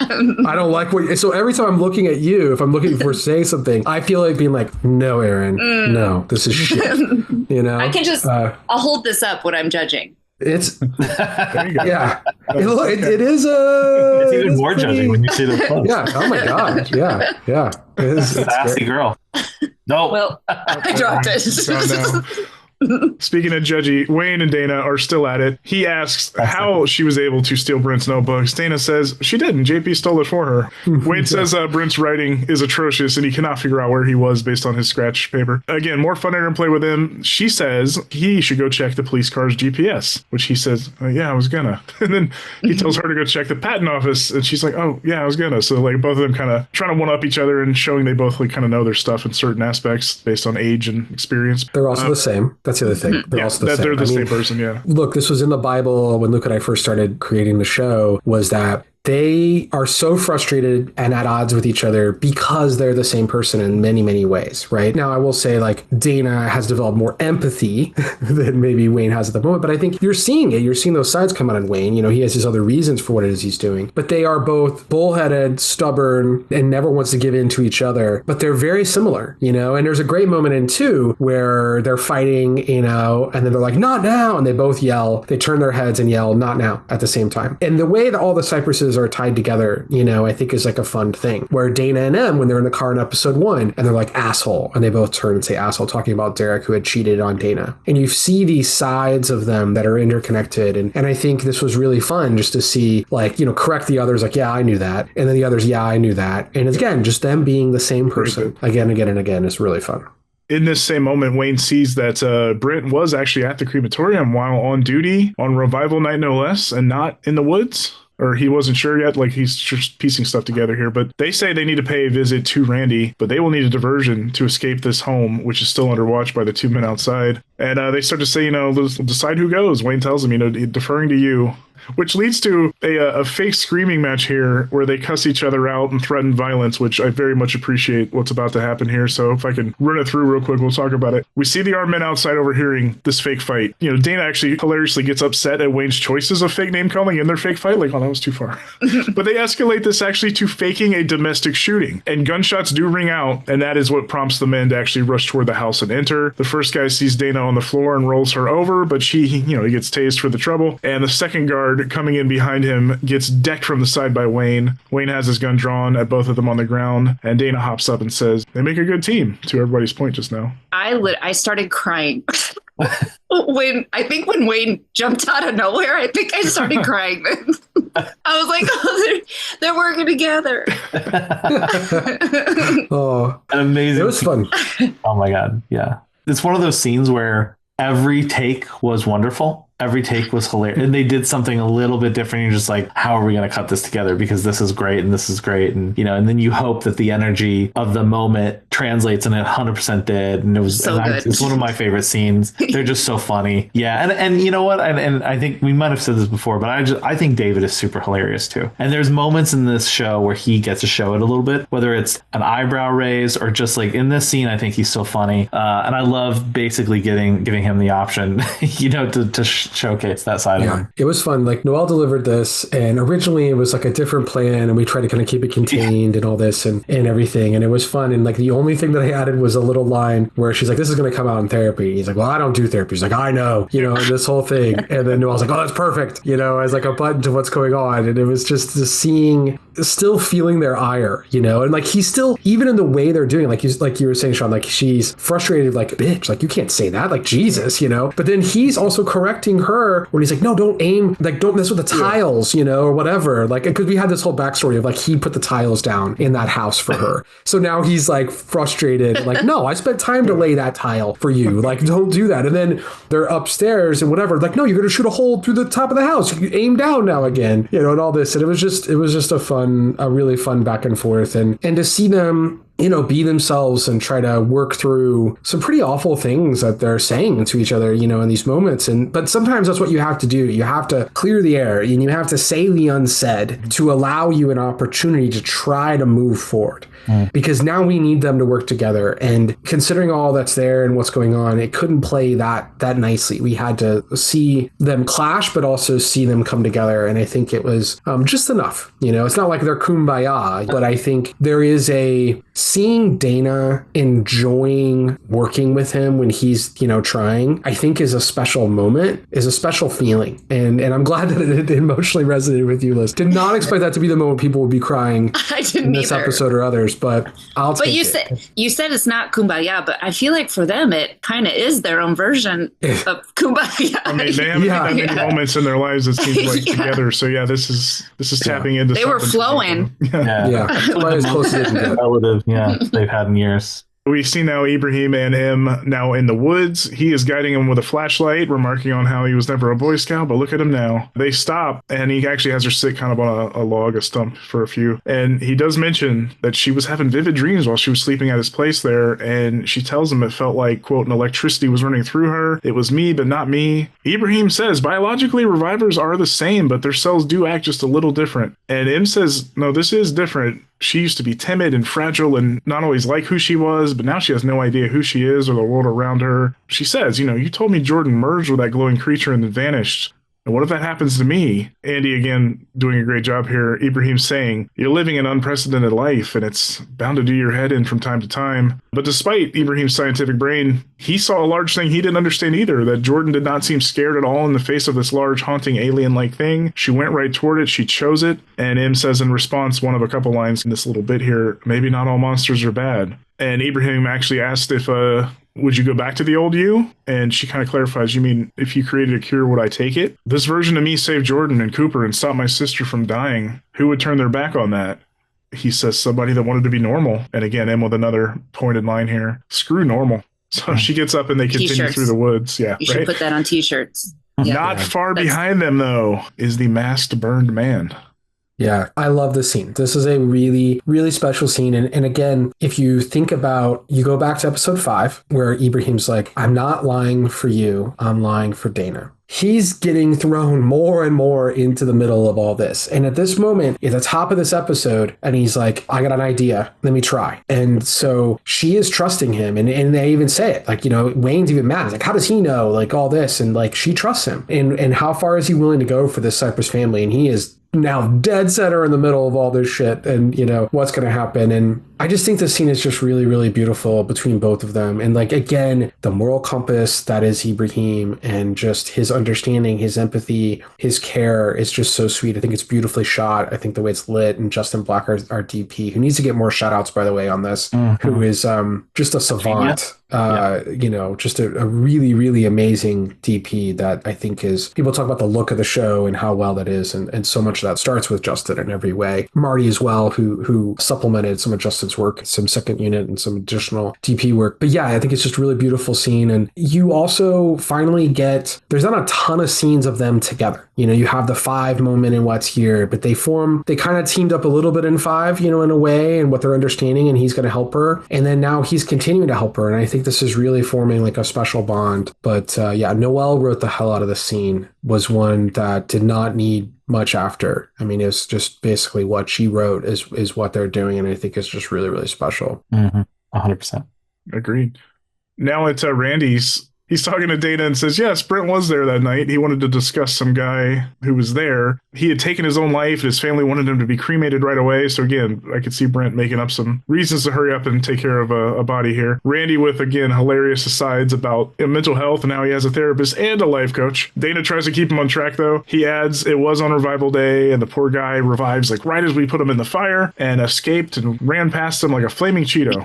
I don't like so every time I'm looking at you, if I'm looking for saying something, I feel like being like, no, Aaron, no, this is shit. I can just, I'll hold this up when I'm judging. It's there you go. Yeah. It is it's even more judging when you see the clothes. Yeah. Oh my god. Yeah. It's a sassy girl. No. Well, I dropped it. No. Speaking of judgy, Wayne and Dana are still at it. He asks how she was able to steal Brent's notebooks. Dana says she didn't. JP stole it for her. Wayne says Brent's writing is atrocious and he cannot figure out where he was based on his scratch paper. Again, more fun and play with him. She says he should go check the police car's GPS, which he says, yeah, I was gonna. And then he tells her to go check the patent office, and she's like, oh, yeah, I was gonna. So both of them kind of trying to one-up each other and showing they both kind of know their stuff in certain aspects based on age and experience. They're also the same. That's the other thing. They're also the same. They're the same person, yeah. Look, this was in the Bible when Luke and I first started creating the show, was that they are so frustrated and at odds with each other because they're the same person in many, many ways, right? Now, I will say, Dana has developed more empathy than maybe Wayne has at the moment, but I think you're seeing it. You're seeing those sides come out in Wayne. He has his other reasons for what it is he's doing, but they are both bullheaded, stubborn, and never wants to give in to each other, but they're very similar, and there's a great moment in 2 where they're fighting, and then they're like, not now, and they both yell, they turn their heads and yell, not now, at the same time. And the way that all the Cypresses are tied together, I think is a fun thing, where Dana and Em, when they're in the car in episode 1, and they're like, asshole, and they both turn and say asshole, talking about Derek, who had cheated on Dana. And you see these sides of them that are interconnected, and I think this was really fun just to see, correct the others, yeah, I knew that, and then the others, yeah, I knew that, and again, just them being the same person again and again is really fun. In this same moment, Wayne sees that Brent was actually at the crematorium while on duty on revival night, no less, and not in the woods. or he wasn't sure yet. Like he's just piecing stuff together here, but they say they need to pay a visit to Randy, but they will need a diversion to escape this home, which is still under watch by the two men outside. And they start to say, let's decide who goes. Wayne tells them, deferring to you, which leads to a fake screaming match here where they cuss each other out and threaten violence, which I very much appreciate what's about to happen here. So if I can run it through real quick, we'll talk about it. We see the armed men outside overhearing this fake fight. Dana actually hilariously gets upset at Wayne's choices of fake name calling in their fake fight. Like, oh, that was too far. But they escalate this actually to faking a domestic shooting. And gunshots do ring out, and that is what prompts the men to actually rush toward the house and enter. The first guy sees Dana on the floor and rolls her over, but he gets tased for the trouble. And the second guard coming in behind him gets decked from the side by Wayne. Wayne has his gun drawn at both of them on the ground, and Dana hops up and says, they make a good team, to everybody's point just now. I started crying. When Wayne jumped out of nowhere, I think I started crying. I was like, oh, they're working together. Oh, amazing. It was fun. Oh my God. Yeah. It's one of those scenes where every take was wonderful. Every take was hilarious. And they did something a little bit different. You're just like, how are we going to cut this together? Because this is great and this is great. And, and then you hope that the energy of the moment translates, and it 100% did. And it was so good. It's one of my favorite scenes. They're just so funny. Yeah. And you know what? And I think we might have said this before, but I think David is super hilarious too. And there's moments in this show where he gets to show it a little bit, whether it's an eyebrow raise or just like in this scene, I think he's so funny. And I love basically giving him the option, to showcase that side of him. It was fun. Like Noelle delivered this, and originally it was like a different plan, and we tried to kind of keep it contained and all this and everything, and it was fun. And like the only thing that I added was a little line where she's like, this is going to come out in therapy. He's like, well, I don't do therapy. She's like, I know, and this whole thing. And then Noelle's like, oh, that's perfect, as like a button to what's going on. And it was just still feeling their ire, and like he's still, even in the way they're doing it, like you were saying, Shawn, like she's frustrated, like, bitch, like you can't say that, like Jesus, but then he's also correcting her when he's like, no, don't aim, like don't mess with the tiles, or whatever, like, because we had this whole backstory of like he put the tiles down in that house for her. So now he's like frustrated, like, no, I spent time to lay that tile for you, like don't do that. And then they're upstairs and whatever, like, no, you're gonna shoot a hole through the top of the house, you aim down now again, and all this. And it was just a really fun back and forth, and to see them be themselves and try to work through some pretty awful things that they're saying to each other, in these moments. But sometimes that's what you have to do. You have to clear the air, and you have to say the unsaid to allow you an opportunity to try to move forward. Because now we need them to work together. And considering all that's there and what's going on, it couldn't play that nicely. We had to see them clash, but also see them come together. And I think it was just enough. It's not like they're kumbaya, but I think there is seeing Dana enjoying working with him when he's, trying, I think is a special moment, is a special feeling. And I'm glad that it emotionally resonated with you, Liz. Did not expect that to be the moment people would be crying in this episode or others, but I'll take it. You said it's not kumbaya, but I feel like for them, it kind of is their own version of kumbaya. I mean, they haven't had many moments in their lives, it seems like, together. So yeah, this is tapping into They were flowing. Yeah. As close as they can get. Relative, they've had in years. We see now Ibrahim and him now in the woods. He is guiding him with a flashlight, remarking on how he was never a Boy Scout, but look at him now. They stop, and he actually has her sit kind of on a log, a stump for a few. And he does mention that she was having vivid dreams while she was sleeping at his place there, and she tells him it felt like, quote, an electricity was running through her. It was me, but not me. Ibrahim says, biologically, revivers are the same, but their cells do act just a little different. And Im says, no, this is different. She used to be timid and fragile and not always like who she was, but now she has no idea who she is or the world around her. She says, you told me Jordan merged with that glowing creature and then vanished. And what if that happens to me? Andy, again, doing a great job here. Ibrahim saying, you're living an unprecedented life, and it's bound to do your head in from time to time. But despite Ibrahim's scientific brain, he saw a large thing he didn't understand either, that Jordan did not seem scared at all in the face of this large, haunting, alien-like thing. She went right toward it. She chose it. And Im says in response, one of a couple lines in this little bit here, maybe not all monsters are bad. And Ibrahim actually asked if, would you go back to the old you? And she kind of clarifies, you mean if you created a cure, would I take it? This version of me saved Jordan and Cooper and stopped my sister from dying. Who would turn their back on that? He says somebody that wanted to be normal. And again, Em with another pointed line here. Screw normal. So she gets up and they continue T-shirts. Through the woods. Yeah, you should put that on T-shirts. Not far behind them, though, is the masked burned man. Yeah, I love this scene. This is a really, really special scene. And again, if you think about, you go back to episode 5, where Ibrahim's like, I'm not lying for you, I'm lying for Dana. He's getting thrown more and more into the middle of all this. And at this moment, at the top of this episode, and he's like, I got an idea. Let me try. And so she is trusting him. And they even say it. Like, Wayne's even mad. He's like, how does he know? Like, all this. And like, she trusts him. And how far is he willing to go for this Cypress family? And he is now dead center in the middle of all this shit and what's going to happen. And I just think this scene is just really, really beautiful between both of them. And like, again, the moral compass that is Ibrahim and just his understanding, his empathy, his care is just so sweet. I think it's beautifully shot. I think the way it's lit, and Justin Black, our DP, who needs to get more shout outs, by the way, on this, who is just a savant. Just a really, really amazing DP that I think is, people talk about the look of the show and how well that is. And so much of that starts with Justin in every way. Marty as well, who supplemented some of Justin's work, some second unit and some additional DP work. But yeah, I think it's just a really beautiful scene. And you also finally there's not a ton of scenes of them together. You have the 5 moment in What's Here, but they kind of teamed up a little bit in 5, in a way, and what they're understanding, and he's going to help her. And then now he's continuing to help her. And I think this is really forming like a special bond. But Noelle wrote the hell out of the scene, was one that did not need much after. I mean, it's just basically what she wrote is what they're doing. And I think it's just really, really special. 100%. Agreed. Now it's Randy's. He's talking to Dana and says, yes, Brent was there that night. He wanted to discuss some guy who was there. He had taken his own life. His family wanted him to be cremated right away. So again, I could see Brent making up some reasons to hurry up and take care of a body here. Randy with, again, hilarious asides about mental health and how he has a therapist and a life coach. Dana tries to keep him on track, though. He adds, it was on revival day, and the poor guy revives like right as we put him in the fire and escaped and ran past him like a flaming Cheeto.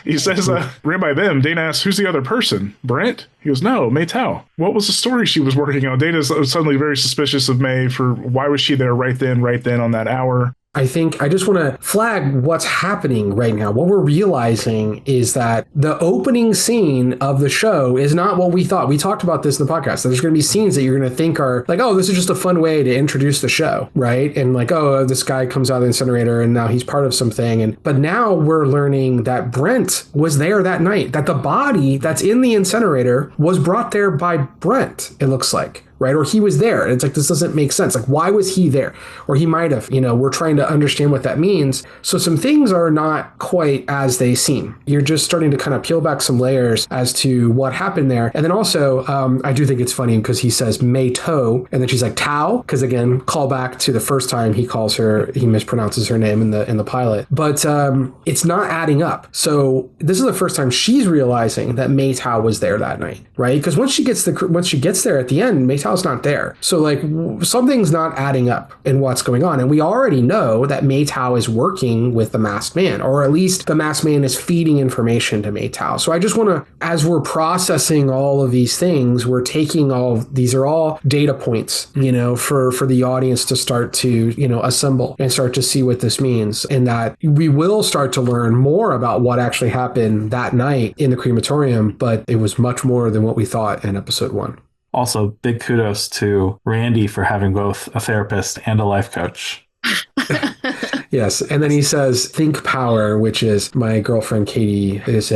He says, ran by them. Dana asks, who's the other person? Brent? He goes, no, May Tao. What was the story she was working on? Dana's suddenly very suspicious of May for why was she there right then on that hour. I think I just want to flag what's happening right now. What we're realizing is that the opening scene of the show is not what we thought. We talked about this in the podcast. There's going to be scenes that you're going to think are like, oh, this is just a fun way to introduce the show, right? And like, oh, this guy comes out of the incinerator and now he's part of something. But now we're learning that Brent was there that night, that the body that's in the incinerator was brought there by Brent, it looks like. Right? Or he was there. And it's like, this doesn't make sense. Like, why was he there? Or he might have, we're trying to understand what that means. So some things are not quite as they seem. You're just starting to kind of peel back some layers as to what happened there. And then also, I do think it's funny because he says May To, and then she's like Tao, because again, call back to the first time he mispronounces her name in the pilot. But it's not adding up. So this is the first time she's realizing that May Tao was there that night, right? Because once she gets there at the end, May Tao's not there. So like something's not adding up in what's going on. And we already know that May Tao is working with the masked man, or at least the masked man is feeding information to May Tao. So I just want to, as we're processing all of these things, we're taking these are all data points, for the audience to start to, assemble and start to see what this means. And that we will start to learn more about what actually happened that night in the crematorium, but it was much more than what we thought in episode 1. Also, big kudos to Randy for having both a therapist and a life coach. Yes. And then he says, Think Power, which is my girlfriend, Katie, is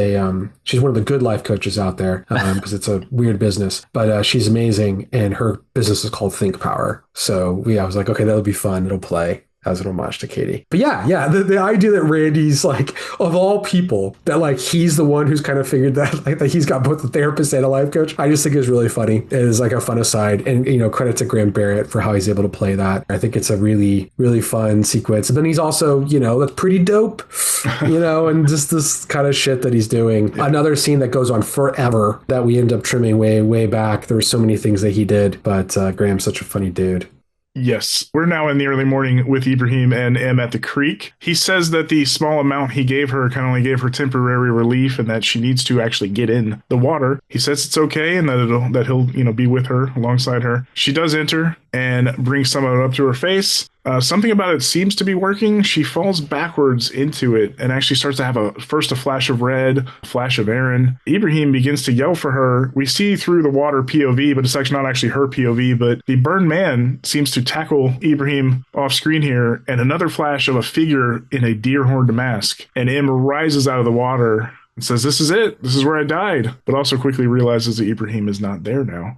she's one of the good life coaches out there because it's a weird business, but she's amazing. And her business is called Think Power. So I was like, okay, that'll be fun. It'll play as an homage to Katie. But yeah, the idea that Randy's like, of all people, that like he's the one who's kind of figured that, like, that he's got both a therapist and a life coach, I just think is really funny. It is like a fun aside. And, credit to Graham Barrett for how he's able to play that. I think it's a really, really fun sequence. And then he's also, that's pretty dope, and just this kind of shit that he's doing. Another scene that goes on forever that we end up trimming way, way back. There were so many things that he did, but Graham's such a funny dude. Yes. We're now in the early morning with Ibrahim and Em at the creek. He says that the small amount he gave her kind of only gave her temporary relief and that she needs to actually get in the water. He says it's okay and that he'll be with her alongside her. She does enter and brings some of it up to her face. Something about it seems to be working. She falls backwards into it and actually starts to have first a flash of red, a flash of Aaron. Ibrahim begins to yell for her. We see through the water POV, but it's actually not actually her POV, but the burned man seems to tackle Ibrahim off screen here, and another flash of a figure in a deer horned mask. And Im rises out of the water and says, "This is it. This is where I died," but also quickly realizes that Ibrahim is not there now.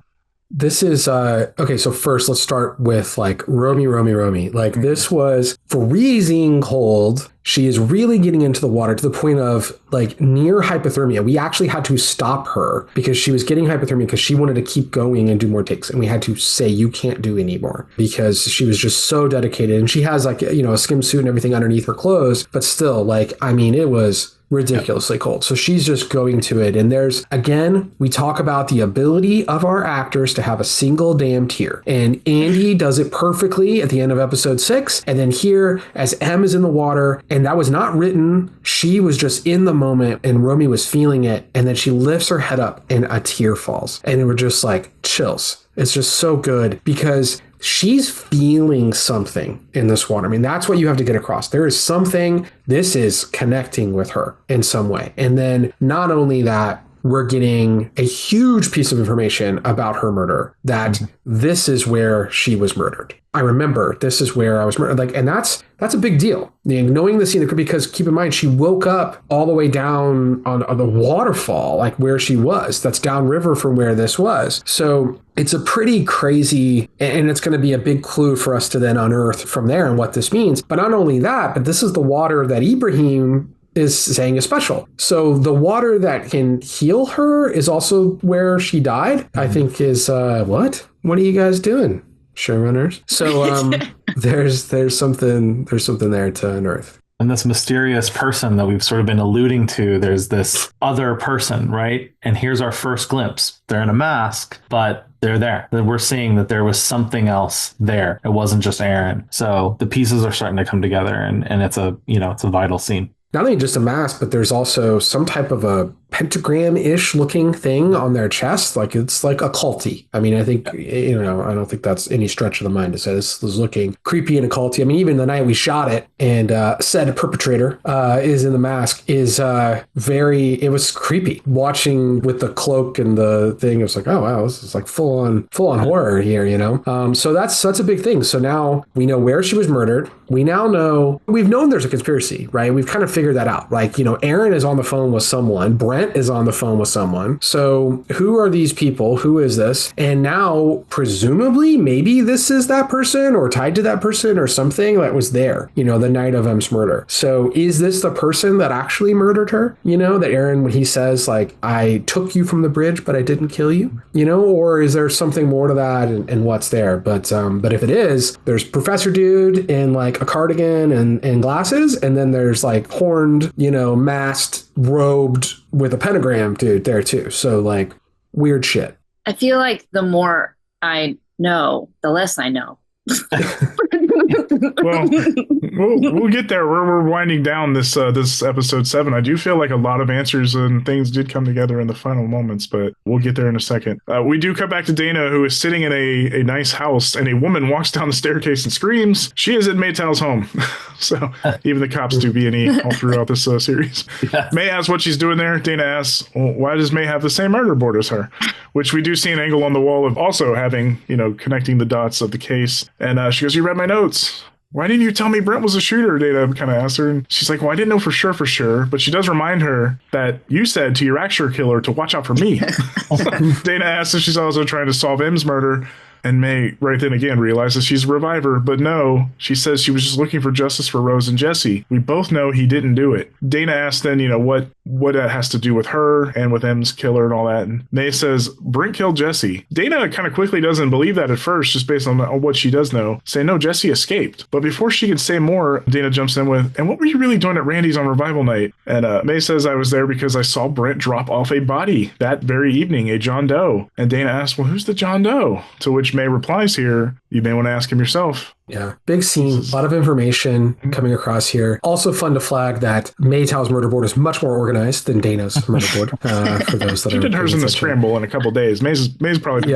This is okay. So first, let's start with like Romy. Like this was freezing cold. She is really getting into the water to the point of like near hypothermia. We actually had to stop her because she was getting hypothermia because she wanted to keep going and do more takes. And we had to say, you can't do anymore because she was just so dedicated. And she has like, you know, a skim suit and everything underneath her clothes. But still, like, I mean, it was ridiculously cold. So she's just going to it. And there's, again, we talk about the ability of our actors to have a single damn tear. And Andy does it perfectly at the end of episode 6. And then here, as Em is in the water, and that was not written, she was just in the moment and Romy was feeling it. And then she lifts her head up and a tear falls. And it were just like chills. It's just so good because she's feeling something in this water. I mean, that's what you have to get across. There is something, this is connecting with her in some way. And then not only that, we're getting a huge piece of information about her murder, that this is where she was murdered. I remember this is where I was murdered. Like, and that's a big deal. You know, knowing the scene, because keep in mind, she woke up all the way down on the waterfall, like where she was. That's downriver from where this was. So it's a pretty crazy, and it's going to be a big clue for us to then unearth from there and what this means. But not only that, but this is the water that Ibrahim is saying is special. So the water that can heal her is also where she died, I think is, what? What are you guys doing, showrunners? So there's something there to unearth. And this mysterious person that we've sort of been alluding to, there's this other person, right? And here's our first glimpse. They're in a mask, but they're there. We're seeing that there was something else there. It wasn't just Aaron. So the pieces are starting to come together, and it's a vital scene. Not only just a mask, but there's also some type of a pentagram-ish looking thing on their chest. Like it's like occulty. I mean, I think, you know, I don't think that's any stretch of the mind to say this is looking creepy and occulty. I mean, even the night we shot it and said perpetrator is in the mask is it was creepy. Watching with the cloak and the thing, it was like, oh, wow, this is like full on horror here, you know? So that's a big thing. So now we know where she was murdered. We've known there's a conspiracy, right? We've kind of figured that out. Like, you know, Aaron is on the phone with someone. Brent is on the phone with someone. So who are these people? Who is this? And now, presumably, maybe this is that person or tied to that person or something that was there, you know, the night of M's murder. So is this the person that actually murdered her? You know, that Aaron, when he says, like, I took you from the bridge, but I didn't kill you, you know, or is there something more to that and what's there? But if it is, there's Professor Dude in like a cardigan and glasses. And then there's like horned, you know, masked, robed with a pentagram dude there too. So like weird shit. I feel like the more I know, the less I know. Well, we'll get there. We're winding down this episode 7. I do feel like a lot of answers and things did come together in the final moments, but we'll get there in a second. We do come back to Dana, who is sitting in a nice house, and a woman walks down the staircase and screams. She is at Maytal's home. So even the cops do B&E all throughout this series. Yeah. May asks what she's doing there. Dana asks, well, why does May have the same murder board as her? Which we do see an angle on the wall of also having, you know, connecting the dots of the case. And she goes, you read my notes. Why didn't you tell me Brent was a shooter? Dana kind of asked her. And she's like, well, I didn't know for sure. But she does remind her that you said to your actual killer to watch out for me. Dana asks if she's also trying to solve M's murder. And May, right then again, realizes she's a reviver. But no, she says she was just looking for justice for Rose and Jesse. We both know he didn't do it. Dana asks then, you know, what that has to do with her and with M's killer and all that. And May says, Brent killed Jesse. Dana kind of quickly doesn't believe that at first, just based on what she does know, saying, no, Jesse escaped. But before she can say more, Dana jumps in with, and what were you really doing at Randy's on revival night? And May says, I was there because I saw Brent drop off a body that very evening, a John Doe. And Dana asks, well, who's the John Doe? To which May replies here, you may want to ask him yourself. Yeah, big scene, a lot of information coming across here. Also fun to flag that Maytal's murder board is much more organized than Dana's murder board. For those that she did hers in the scramble in a couple days. May's probably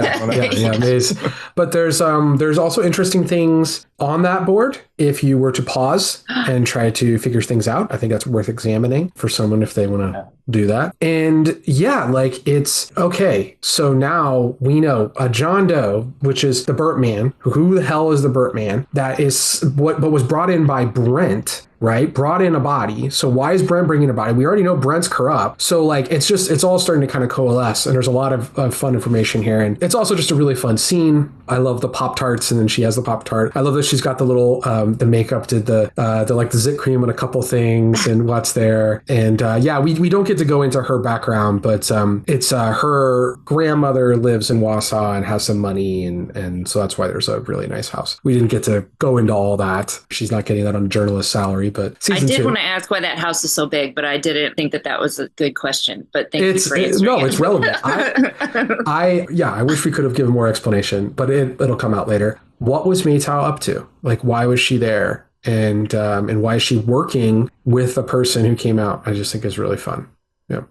Maze. But there's also interesting things on that board if you were to pause and try to figure things out. I think that's worth examining for someone if they want to do that. And yeah, like it's okay. So now we know a John Doe, which is the Burt man. Who the hell is the Burt man? That is what was brought in by Brent. Right? Brought in a body. So why is Brent bringing a body? We already know Brent's corrupt. So like, it's all starting to kind of coalesce, and there's a lot of fun information here. And it's also just a really fun scene. I love the Pop-Tarts, and then she has the Pop-Tart. I love that she's got the little, the makeup did the like the zit cream on a couple things and what's there. And yeah, we don't get to go into her background, but it's her grandmother lives in Wausau and has some money. And so that's why there's a really nice house. We didn't get to go into all that. She's not getting that on a journalist salary. But I did want to ask why that house is so big, but I didn't think that was a good question. But thank you for answering. No, it's relevant. I wish we could have given more explanation, but it'll come out later. What was Maytao up to? Like, why was she there? And why is she working with a person who came out? I just think is really fun. Yeah.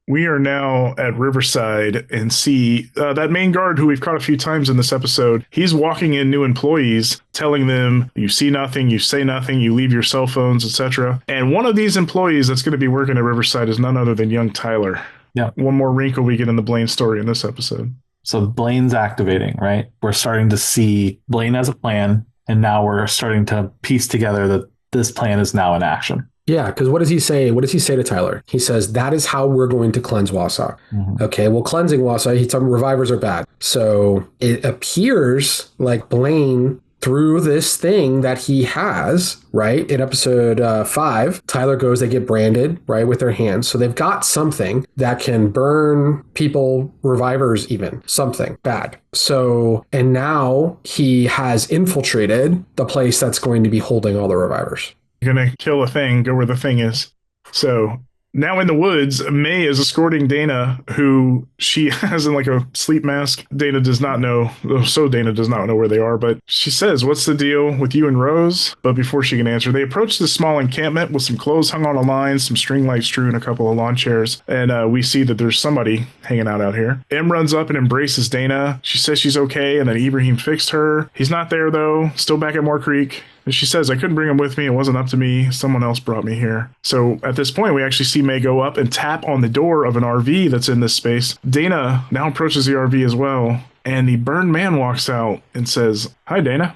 We are now at Riverside and see that main guard who we've caught a few times in this episode. He's walking in new employees, telling them, you see nothing, you say nothing, you leave your cell phones, etc. And one of these employees that's going to be working at Riverside is none other than young Tyler. Yeah. One more wrinkle we get in the Blaine story in this episode. So Blaine's activating, right? We're starting to see Blaine has a plan, and now we're starting to piece together that this plan is now in action. Yeah, because what does he say? What does he say to Tyler? He says, that is how we're going to cleanse Wausau. Mm-hmm. Okay, well, cleansing Wausau, he's talking revivers are bad. So it appears like Blaine, through this thing that he has, right, in episode 5, Tyler goes, they get branded, right, with their hands. So they've got something that can burn people, revivers even, something bad. So, and now he has infiltrated the place that's going to be holding all the revivers. Gonna kill a thing, go where the thing is. So now in the woods, May is escorting Dana, who she has in like a sleep mask. Dana does not know where they are, but she says, what's the deal with you and Rose? But before she can answer, they approach this small encampment with some clothes hung on a line, some string lights strewn, a couple of lawn chairs, and we see that there's somebody hanging out here. Em runs up and embraces Dana. She says she's okay and that Ibrahim fixed her. He's not there though, still back at Moore Creek. And she says, I couldn't bring him with me. It wasn't up to me. Someone else brought me here. So at this point, we actually see May go up and tap on the door of an RV that's in this space. Dana now approaches the RV as well. And the burned man walks out and says, hi, Dana.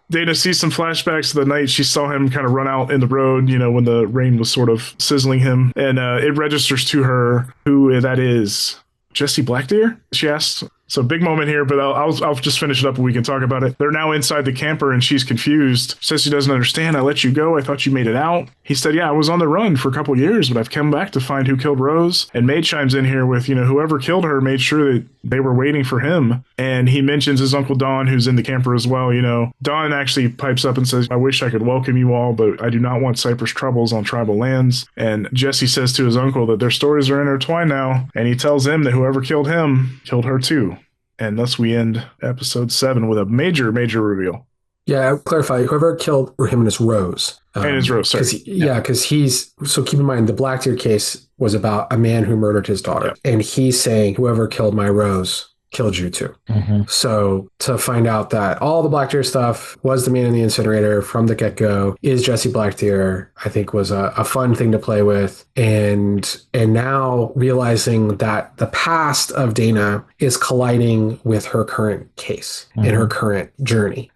Dana sees some flashbacks to the night she saw him kind of run out in the road, you know, when the rain was sort of sizzling him. And it registers to her who that is. Jesse Blackdeer? She asks. So big moment here, but I'll just finish it up and we can talk about it. They're now inside the camper and she's confused. Says she doesn't understand. I let you go. I thought you made it out. He said, yeah, I was on the run for a couple of years, but I've come back to find who killed Rose. And May chimes in here with, you know, whoever killed her made sure that they were waiting for him. And he mentions his Uncle Don, who's in the camper as well. You know, Don actually pipes up and says, I wish I could welcome you all, but I do not want Cypress troubles on tribal lands. And Jesse says to his uncle that their stories are intertwined now. And he tells him that whoever killed him killed her too. And thus we end episode 7 with a major, major reveal. Yeah, I'll clarify. Whoever killed him is Rose. And his Rose, sorry. Because he's... So keep in mind, the Blackdeer case was about a man who murdered his daughter. Yep. And he's saying, whoever killed my Rose killed you too. Mm-hmm. So to find out that all the Blackdeer stuff was the man in the incinerator from the get-go is Jesse Blackdeer, I think was a fun thing to play with. And now realizing that the past of Dana is colliding with her current case and her current journey,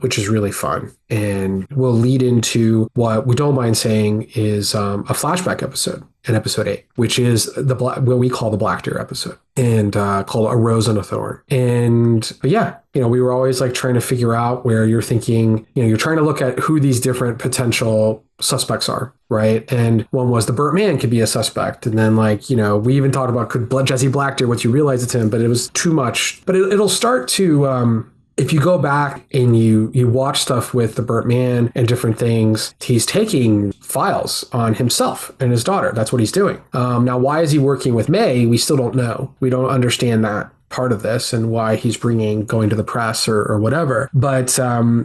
which is really fun. And will lead into what we don't mind saying is a flashback episode in episode 8, which is what we call the Blackdeer episode, and called A Rose and a Thorn. And yeah, you know, we were always like trying to figure out where you're thinking, you know, you're trying to look at who these different potential suspects are, right? And one was the burnt man could be a suspect. And then like, you know, we even thought about could Jesse Blackdeer, once you realize it's him, but it was too much. But it'll start to... if you go back and you watch stuff with the burnt man and different things, he's taking files on himself and his daughter. That's what he's doing. Now, why is he working with May? We still don't know. We don't understand that part of this and why he's going to the press or whatever. But,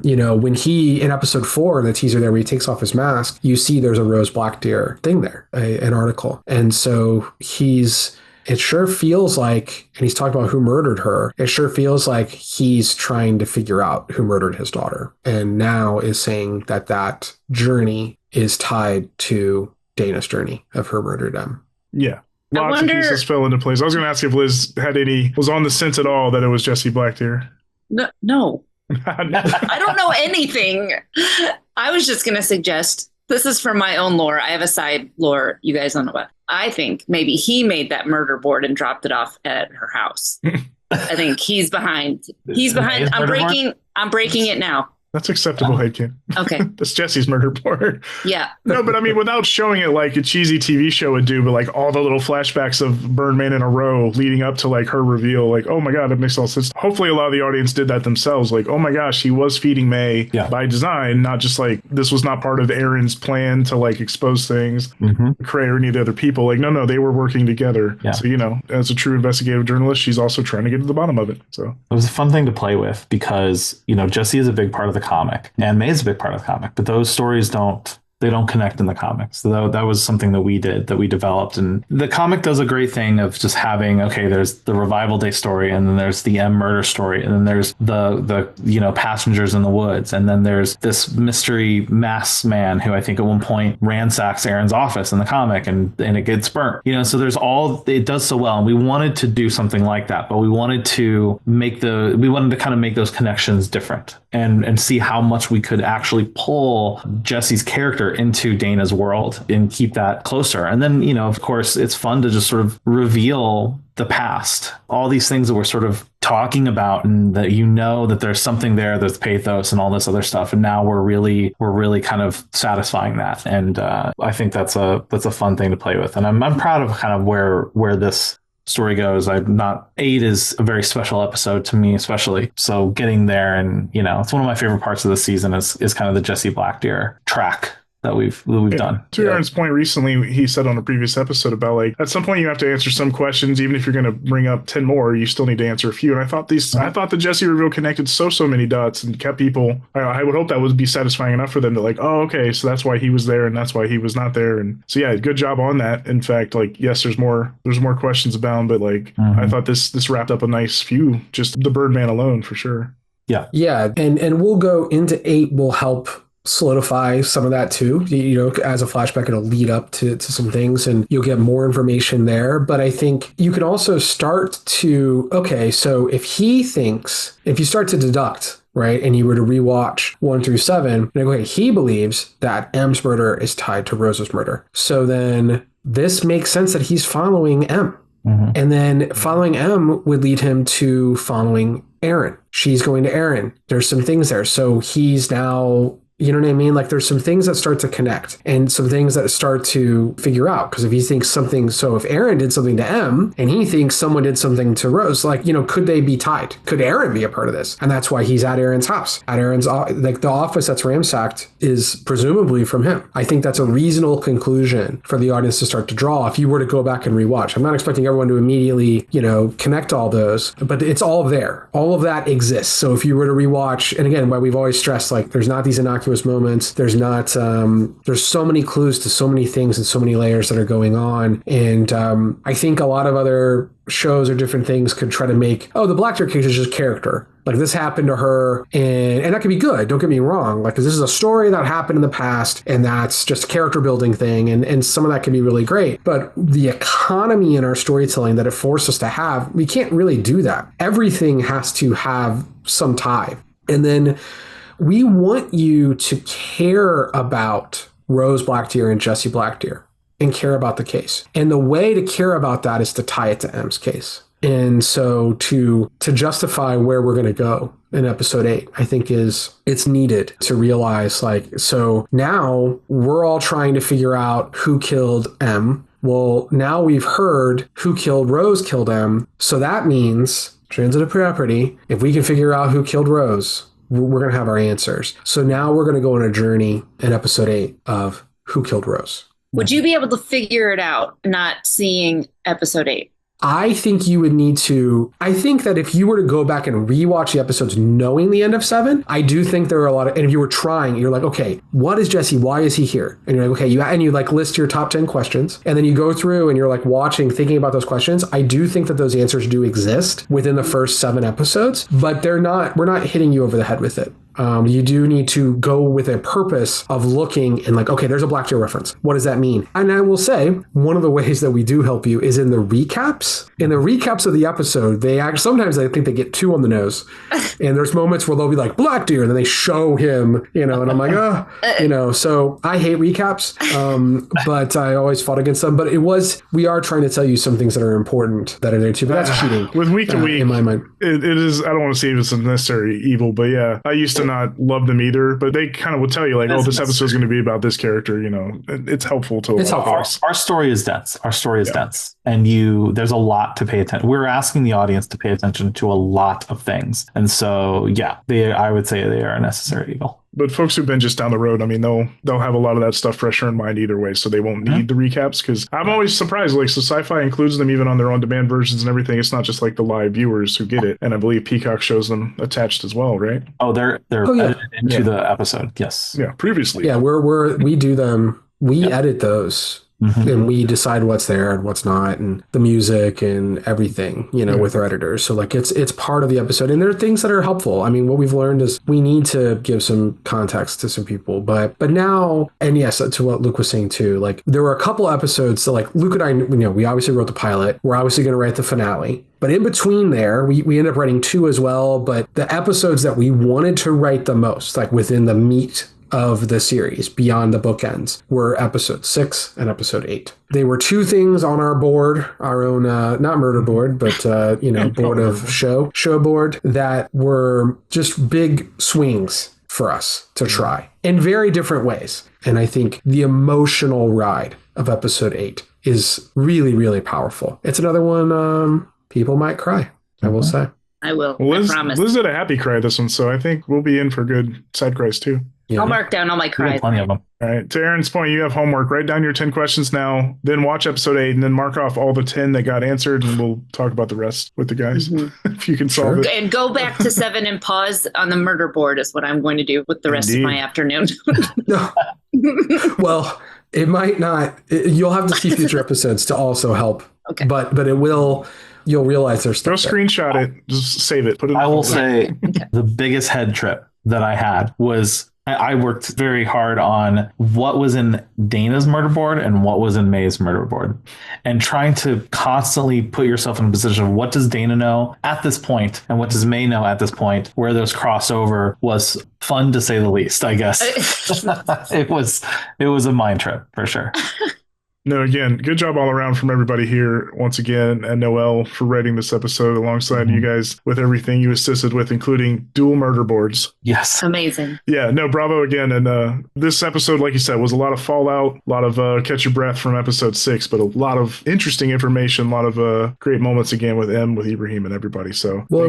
you know, when in episode 4, the teaser there, where he takes off his mask, you see there's a Rose Blackdeer thing there, an article. And so he's it sure feels like, and he's talking about who murdered her, it sure feels like he's trying to figure out who murdered his daughter. And now is saying that that journey is tied to Dana's journey of her murdered Em. Yeah. Lots of pieces fell into place. I was going to ask if Liz was on the sense at all that it was Jesse Blackdeer. No. I don't know anything. I was just going to suggest, this is for my own lore. I have a side lore you guys don't know about. I think maybe he made that murder board and dropped it off at her house. I think he's behind. I'm breaking it now. That's acceptable, Headcan. Okay. That's Jesse's murder board. Yeah. No, but I mean, without showing it like a cheesy TV show would do, but like all the little flashbacks of Burn Man in a row leading up to like her reveal, like, oh my God, that makes all sense. Hopefully a lot of the audience did that themselves. Like, oh my gosh, he was feeding May by design, not just like this was not part of Aaron's plan to like expose things, Cray or any of the other people. Like, no, they were working together. Yeah. So, you know, as a true investigative journalist, she's also trying to get to the bottom of it. So it was a fun thing to play with because, you know, Jesse is a big part of the comic and May is a big part of the comic, but those stories don't connect in the comics. So that was something that we developed. And the comic does a great thing of just having, okay, there's the Revival Day story, and then there's the M murder story, and then there's the you know, passengers in the woods, and then there's this mystery masked man who I think at one point ransacks Aaron's office in the comic and it gets burnt. You know, so there's it does so well. And we wanted to do something like that, but we wanted to kind of make those connections different and see how much we could actually pull Jesse's character into Dana's world and keep that closer. And then, you know, of course, it's fun to just sort of reveal the past, all these things that we're sort of talking about, and that, you know, that there's something there, there's pathos and all this other stuff. And now we're really kind of satisfying that. And I think that's a fun thing to play with. And I'm proud of kind of where this story goes. 8 is a very special episode to me, especially. So getting there, and, you know, it's one of my favorite parts of the season is kind of the Jesse Blackdeer track that we've done. To Aaron's point recently, he said on a previous episode about like, at some point you have to answer some questions, even if you're going to bring up 10 more, you still need to answer a few. And I thought the Jesse reveal connected so many dots and kept people, I would hope that would be satisfying enough for them to like, oh, okay, so that's why he was there and that's why he was not there. And so, yeah, good job on that. In fact, like, yes, there's more questions abound, but like, I thought this wrapped up a nice few, just the Birdman alone for sure. Yeah. Yeah. And we'll go into 8 will help solidify some of that too. You know, as a flashback, it'll lead up to some things and you'll get more information there. But I think you can also start to, okay, so if you start to deduct, right, and you were to rewatch 1 through 7, and okay, he believes that M's murder is tied to Rose's murder. So then this makes sense that he's following M. And then following M would lead him to following Aaron. She's going to Aaron. There's some things there. So he's now, you know what I mean? Like there's some things that start to connect and some things that start to figure out. Because if he thinks something, so if Aaron did something to M and he thinks someone did something to Rose, like, you know, could they be tied? Could Aaron be a part of this? And that's why he's at Aaron's house. At Aaron's, like the office that's ransacked is presumably from him. I think that's a reasonable conclusion for the audience to start to draw if you were to go back and rewatch. I'm not expecting everyone to immediately, you know, connect all those, but it's all there. All of that exists. So if you were to rewatch, and again, why we've always stressed, like there's not these innocuous moments. There's not, there's so many clues to so many things and so many layers that are going on. And I think a lot of other shows or different things could try to make, oh, the Blackdeer case is just character. Like this happened to her, and that could be good. Don't get me wrong. Like, 'cause this is a story that happened in the past, and that's just a character building thing. And some of that can be really great. But the economy in our storytelling that it forced us to have, we can't really do that. Everything has to have some tie. And then we want you to care about Rose Blackdeer and Jesse Blackdeer and care about the case. And the way to care about that is to tie it to M's case. And so to justify where we're going to go in episode 8, I think it's needed to realize, like, so now we're all trying to figure out who killed M. Well, now we've heard who killed M. So that means transitive property. If we can figure out who killed Rose, we're going to have our answers. So now we're going to go on a journey in episode 8 of who killed Rose. Would you be able to figure it out not seeing episode 8? I think you would need to, I think that if you were to go back and rewatch the episodes knowing the end of 7, I do think there are a lot of, and if you were trying, you're like, okay, what is Jesse? Why is he here? And you're like, okay, you like list your top 10 questions, and then you go through and you're like watching, thinking about those questions. I do think that those answers do exist within the first 7 episodes, but we're not hitting you over the head with it. You do need to go with a purpose of looking and like, okay, there's a Blacktail reference. What does that mean? And I will say, one of the ways that we do help you is in the recaps. In the recaps of the episode, sometimes I think they get too on the nose. And there's moments where they'll be like, Black Deer, and then they show him, and I'm like, so I hate recaps, but I always fought against them. But we are trying to tell you some things that are important that are there too, but that's cheating. With week to week, in my mind. It is, I don't want to say it's a necessary evil, but yeah, I used to not love them either, but they kind of would tell you like, this episode is going to be about this character. It's helpful to. It's helpful. Our story is dense. Dense, and there's a lot to pay attention. We're asking the audience to pay attention to a lot of things, and so I would say they are a necessary evil. But folks who've been just down the road, I mean, they'll have a lot of that stuff fresher in mind either way, so they won't need the recaps. Because I'm always surprised, like, so Sci-Fi includes them even on their on-demand versions and everything. It's not just like the live viewers who get it, and I believe Peacock shows them attached as well, right? Oh, they're edited into the episode. Yes. Yeah. Previously. Yeah, we do them. We edit those. Mm-hmm. And we decide what's there and what's not, and the music and everything, with our editors. So like it's part of the episode, and there are things that are helpful. I mean, what we've learned is we need to give some context to some people, but now, and yes, to what Luke was saying too, like there were a couple episodes that like Luke and I, we obviously wrote the pilot. We're obviously going to write the finale. But in between there, we ended up writing 2 as well. But the episodes that we wanted to write the most, like within the meat of the series beyond the bookends, were episode 6 and episode 8. They were 2 things on our board, our own, not murder board, but, board of show board, that were just big swings for us to try in very different ways. And I think the emotional ride of episode 8 is really, really powerful. It's another one people might cry, I will say. I will. Well, I promise. Liz did a happy cry this one, so I think we'll be in for good side cries too. Yeah. I'll mark down all my cries. Plenty of them. All right. To Aaron's point, you have homework. Write down your 10 questions now, then watch episode 8, and then mark off all the 10 that got answered, and we'll talk about the rest with the guys if you can solve it. And go back to 7 and pause on the murder board is what I'm going to do with the rest of my afternoon. Well, it might not. You'll have to see future episodes to also help. Okay. But it will. You'll realize there's stuff. Go screenshot it. Just save it. Put it. I will say the biggest head trip that I had was I worked very hard on what was in Dana's murder board and what was in May's murder board, and trying to constantly put yourself in a position of what does Dana know at this point and what does May know at this point, where those crossover was fun to say the least, I guess. It was a mind trip for sure. No, again, good job all around from everybody here once again, and Noelle for writing this episode alongside you guys with everything you assisted with, including dual murder boards. Yes. Amazing. Yeah, no, bravo again. And this episode, like you said, was a lot of fallout, a lot of catch your breath from episode 6, but a lot of interesting information, a lot of great moments again with Ibrahim and everybody. So, well,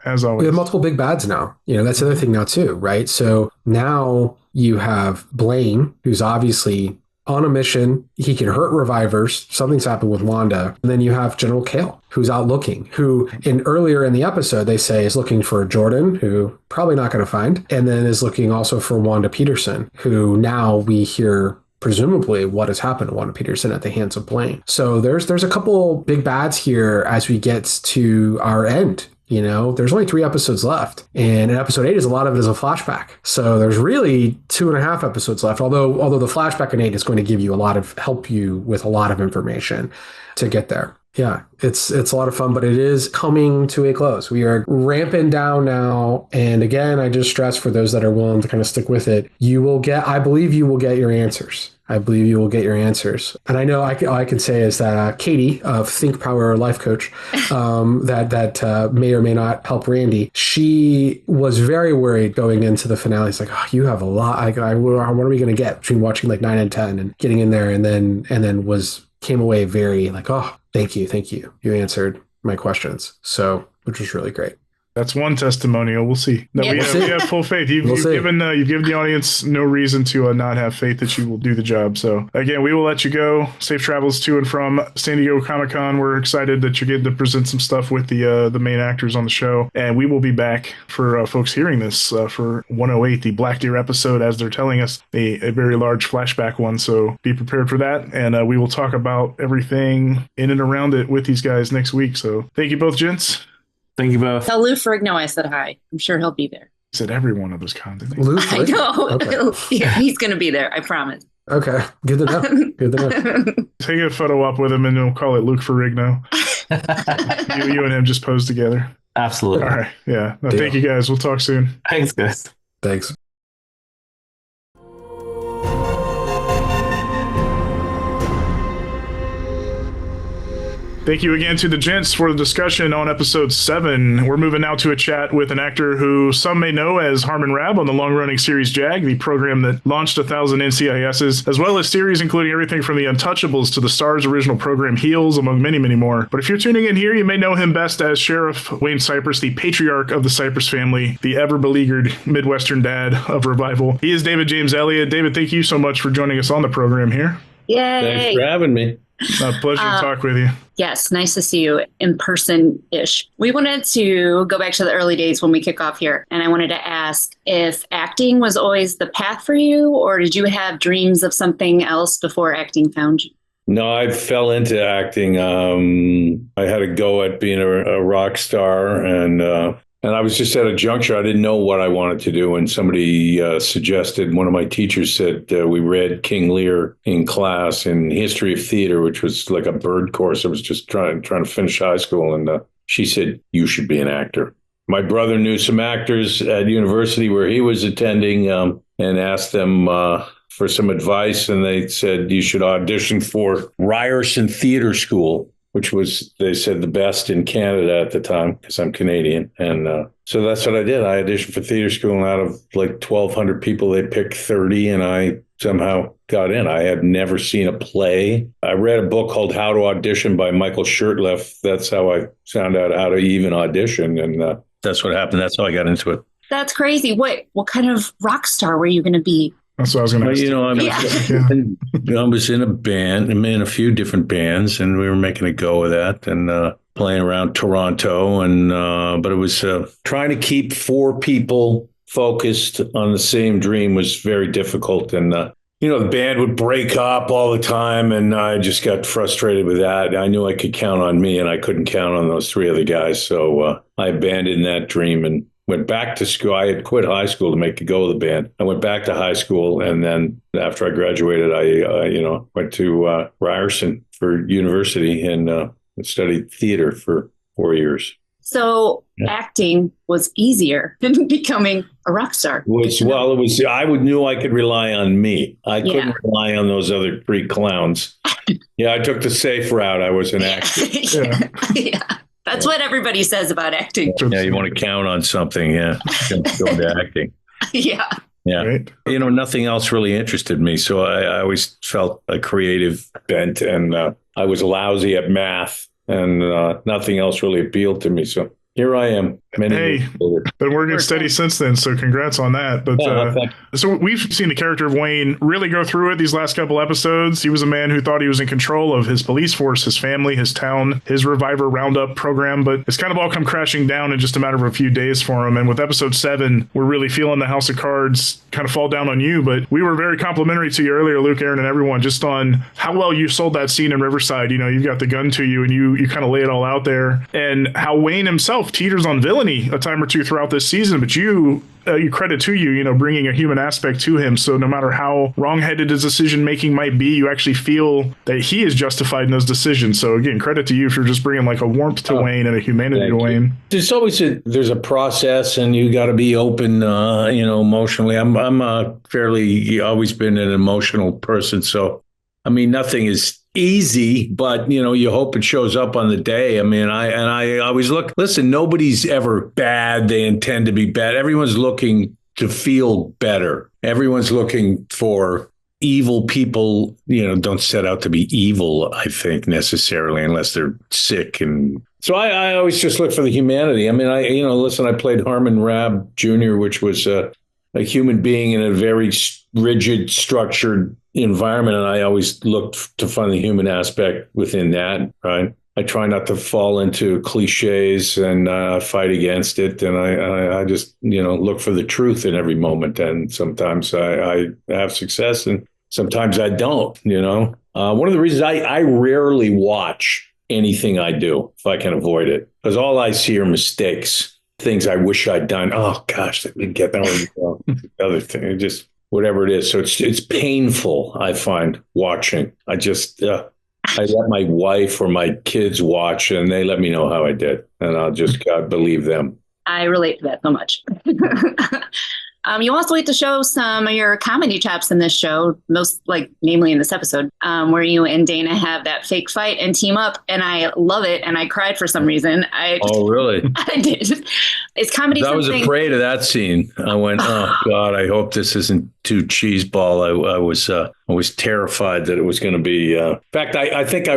as always. We have multiple big bads now. That's the other thing now too, right? So now you have Blaine, who's obviously on a mission. He can hurt revivers. Something's happened with Wanda. And then you have General Kale, who's out looking, who earlier in the episode, they say is looking for Jordan, who probably not going to find, and then is looking also for Wanda Peterson, who now we hear presumably what has happened to Wanda Peterson at the hands of Blaine. So there's a couple big bads here as we get to our end. There's only 3 episodes left, and in episode 8 a lot of it is a flashback. So there's really 2.5 episodes left. Although the flashback in 8 is going to give you help you with a lot of information to get there. Yeah, it's a lot of fun, but it is coming to a close. We are ramping down now. And again, I just stress for those that are willing to kind of stick with it, I believe you will get your answers. I believe you will get your answers. And I know all I can say is that Katie of Think Power Life Coach, that may or may not help Randy, she was very worried going into the finale. It's like, oh, you have a lot. What are we going to get between watching like 9 and 10 and getting in there, and then came away very like, oh, thank you. You answered my questions. So, which was really great. That's one testimonial. We'll see. No, Yeah. we have full faith. You've given the audience no reason to not have faith that you will do the job. So again, we will let you go. Safe travels to and from San Diego Comic-Con. We're excited that you're getting to present some stuff with the main actors on the show, and we will be back for folks hearing this for 108, the Black Deer episode, as they're telling us a very large flashback one. So be prepared for that, and we will talk about everything in and around it with these guys next week. So thank you both, gents. Thank you both. Tell Lou Ferrigno I said hi. I'm sure he'll be there. He said every one of those content. I know. Okay. Yeah, he's going to be there. I promise. Okay. Good to know. Good to know. Take a photo up with him and we'll call it Luke Ferrigno. you and him just pose together. Absolutely. All right. Yeah. No, thank you guys. We'll talk soon. Thanks, guys. Thanks. Thank you again to the gents for the discussion on episode 7. We're moving now to a chat with an actor who some may know as Harmon Rabb on the long-running series Jag, the program that launched 1,000 NCISs, as well as series including everything from The Untouchables to the Starz original program Heels, among many, many more. But if you're tuning in here, you may know him best as Sheriff Wayne Cypress, the patriarch of the Cypress family, the ever-beleaguered Midwestern dad of Revival. He is David James Elliott. David, thank you so much for joining us on the program here. Yay. Thanks for having me. A pleasure to talk with you. Yes, nice to see you in person-ish. We wanted to go back to the early days when we kick off here, and I wanted to ask if acting was always the path for you, or did you have dreams of something else before acting found you? No, I fell into acting. I had a go at being a rock star, and I was just at a juncture. I didn't know what I wanted to do. And somebody suggested, one of my teachers said, we read King Lear in class in History of Theater, which was like a bird course. I was just trying to finish high school. And she said, you should be an actor. My brother knew some actors at university where he was attending and asked them for some advice. And they said, you should audition for Ryerson Theater School, which was, they said, the best in Canada at the time, because I'm Canadian. And so that's what I did. I auditioned for theater school, and out of like 1,200 people, they picked 30, and I somehow got in. I had never seen a play. I read a book called How to Audition by Michael Shurtleff. That's how I found out how to even audition, and that's what happened. That's how I got into it. That's crazy. What kind of rock star were you going to be? That's what I was going to ask. I was in a band. I'm in a few different bands, and we were making a go of that and playing around Toronto. And but it was trying to keep 4 people focused on the same dream was very difficult. And the band would break up all the time, and I just got frustrated with that. I knew I could count on me, and I couldn't count on those 3 other guys. So I abandoned that dream and went back to school. I had quit high school to make a go of the band. I went back to high school, and then after I graduated, I went to Ryerson for university and studied theater for 4 years. So acting was easier than becoming a rock star. I knew I could rely on me. I couldn't rely on those other 3 clowns. I took the safe route. I was an actor. Yeah. That's what everybody says about acting. Yeah, you want to count on something. Yeah, go into acting. Yeah. Yeah. Right. Nothing else really interested me. So I always felt a creative bent, and I was lousy at math, and nothing else really appealed to me. So here I am. Been working steady since then, so congrats on that. But so we've seen the character of Wayne really go through it these last couple episodes. He was a man who thought he was in control of his police force, his family, his town, his Reviver Roundup program, but it's kind of all come crashing down in just a matter of a few days for him. And with episode 7, we're really feeling the House of Cards kind of fall down on you. But we were very complimentary to you earlier, Luke, Aaron, and everyone, just on how well you sold that scene in Riverside. You've got the gun to you, and you kind of lay it all out there, and how Wayne himself teeters on villainy a time or two throughout this season, but you credit to you, bringing a human aspect to him. So no matter how wrongheaded his decision making might be, you actually feel that he is justified in those decisions. So again, credit to you for just bringing like a warmth to Wayne and a humanity to Wayne. There's always there's a process, and you got to be open, emotionally. I'm fairly always been an emotional person. So, nothing is easy, but you hope it shows up on the day. I always listen, nobody's ever bad. They intend to be bad. Everyone's looking to feel better. Everyone's looking for evil people, don't set out to be evil, I think, necessarily, unless they're sick and So I always just look for the humanity. I mean, listen, I played Harmon Rabb Jr., which was a human being in a very rigid, structured environment. And I always looked to find the human aspect within that, right? I try not to fall into cliches and fight against it. And I just, look for the truth in every moment. And sometimes I have success and sometimes I don't, One of the reasons I rarely watch anything I do if I can avoid it, because all I see are mistakes, things I wish I'd done. Oh, gosh, let me get that one. The other thing, just whatever it is. So it's painful, I find, watching. I just... I let my wife or my kids watch and they let me know how I did. And I'll just believe them. I relate to that so much. You also like to show some of your comedy chops in this show, namely in this episode, where you and Dana have that fake fight and team up. And I love it. And I cried for some reason. Oh, really? I did. Is comedy I was afraid of that scene. I went, oh, God, I hope this isn't too cheeseball. I was terrified that it was going to be. In fact, I think I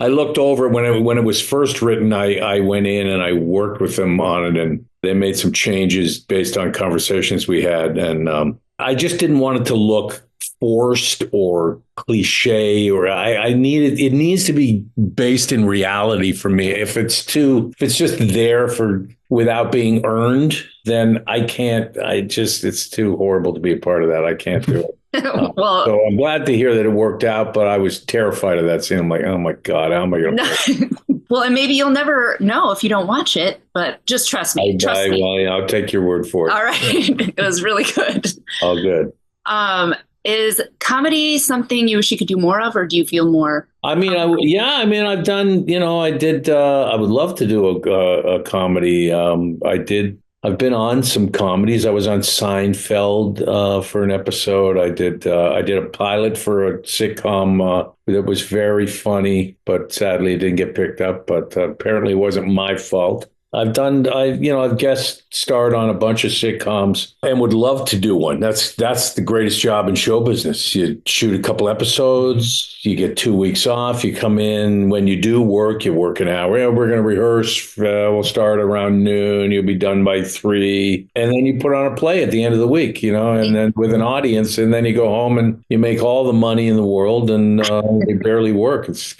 looked over when it was first written. I went in and I worked with them on it, and they made some changes based on conversations we had. And I just didn't want it to look forced or cliche, or it needs to be based in reality for me. If it's just there without being earned, then I can't, it's too horrible to be a part of that. I can't do it. Well, so I'm glad to hear that it worked out, but I was terrified of that scene. I'm like, oh my God, how am I going to? Well, and maybe you'll never know if you don't watch it, but just trust me. I'll take your word for it. All right. It was really good. All good. Is comedy something you wish you could do more of, or do you feel more? I've done, I would love to do a comedy. I've been on some comedies. I was on Seinfeld for an episode. I did a pilot for a sitcom that was very funny, but sadly it didn't get picked up. But apparently it wasn't my fault. I've guest starred on a bunch of sitcoms and would love to do one. That's the greatest job in show business. You shoot a couple episodes, you get 2 weeks off, you come in. When you do work, you work an hour. We're going to rehearse. We'll start around noon. You'll be done by 3. And then you put on a play at the end of the week, and then with an audience. And then you go home and you make all the money in the world and you barely work. It's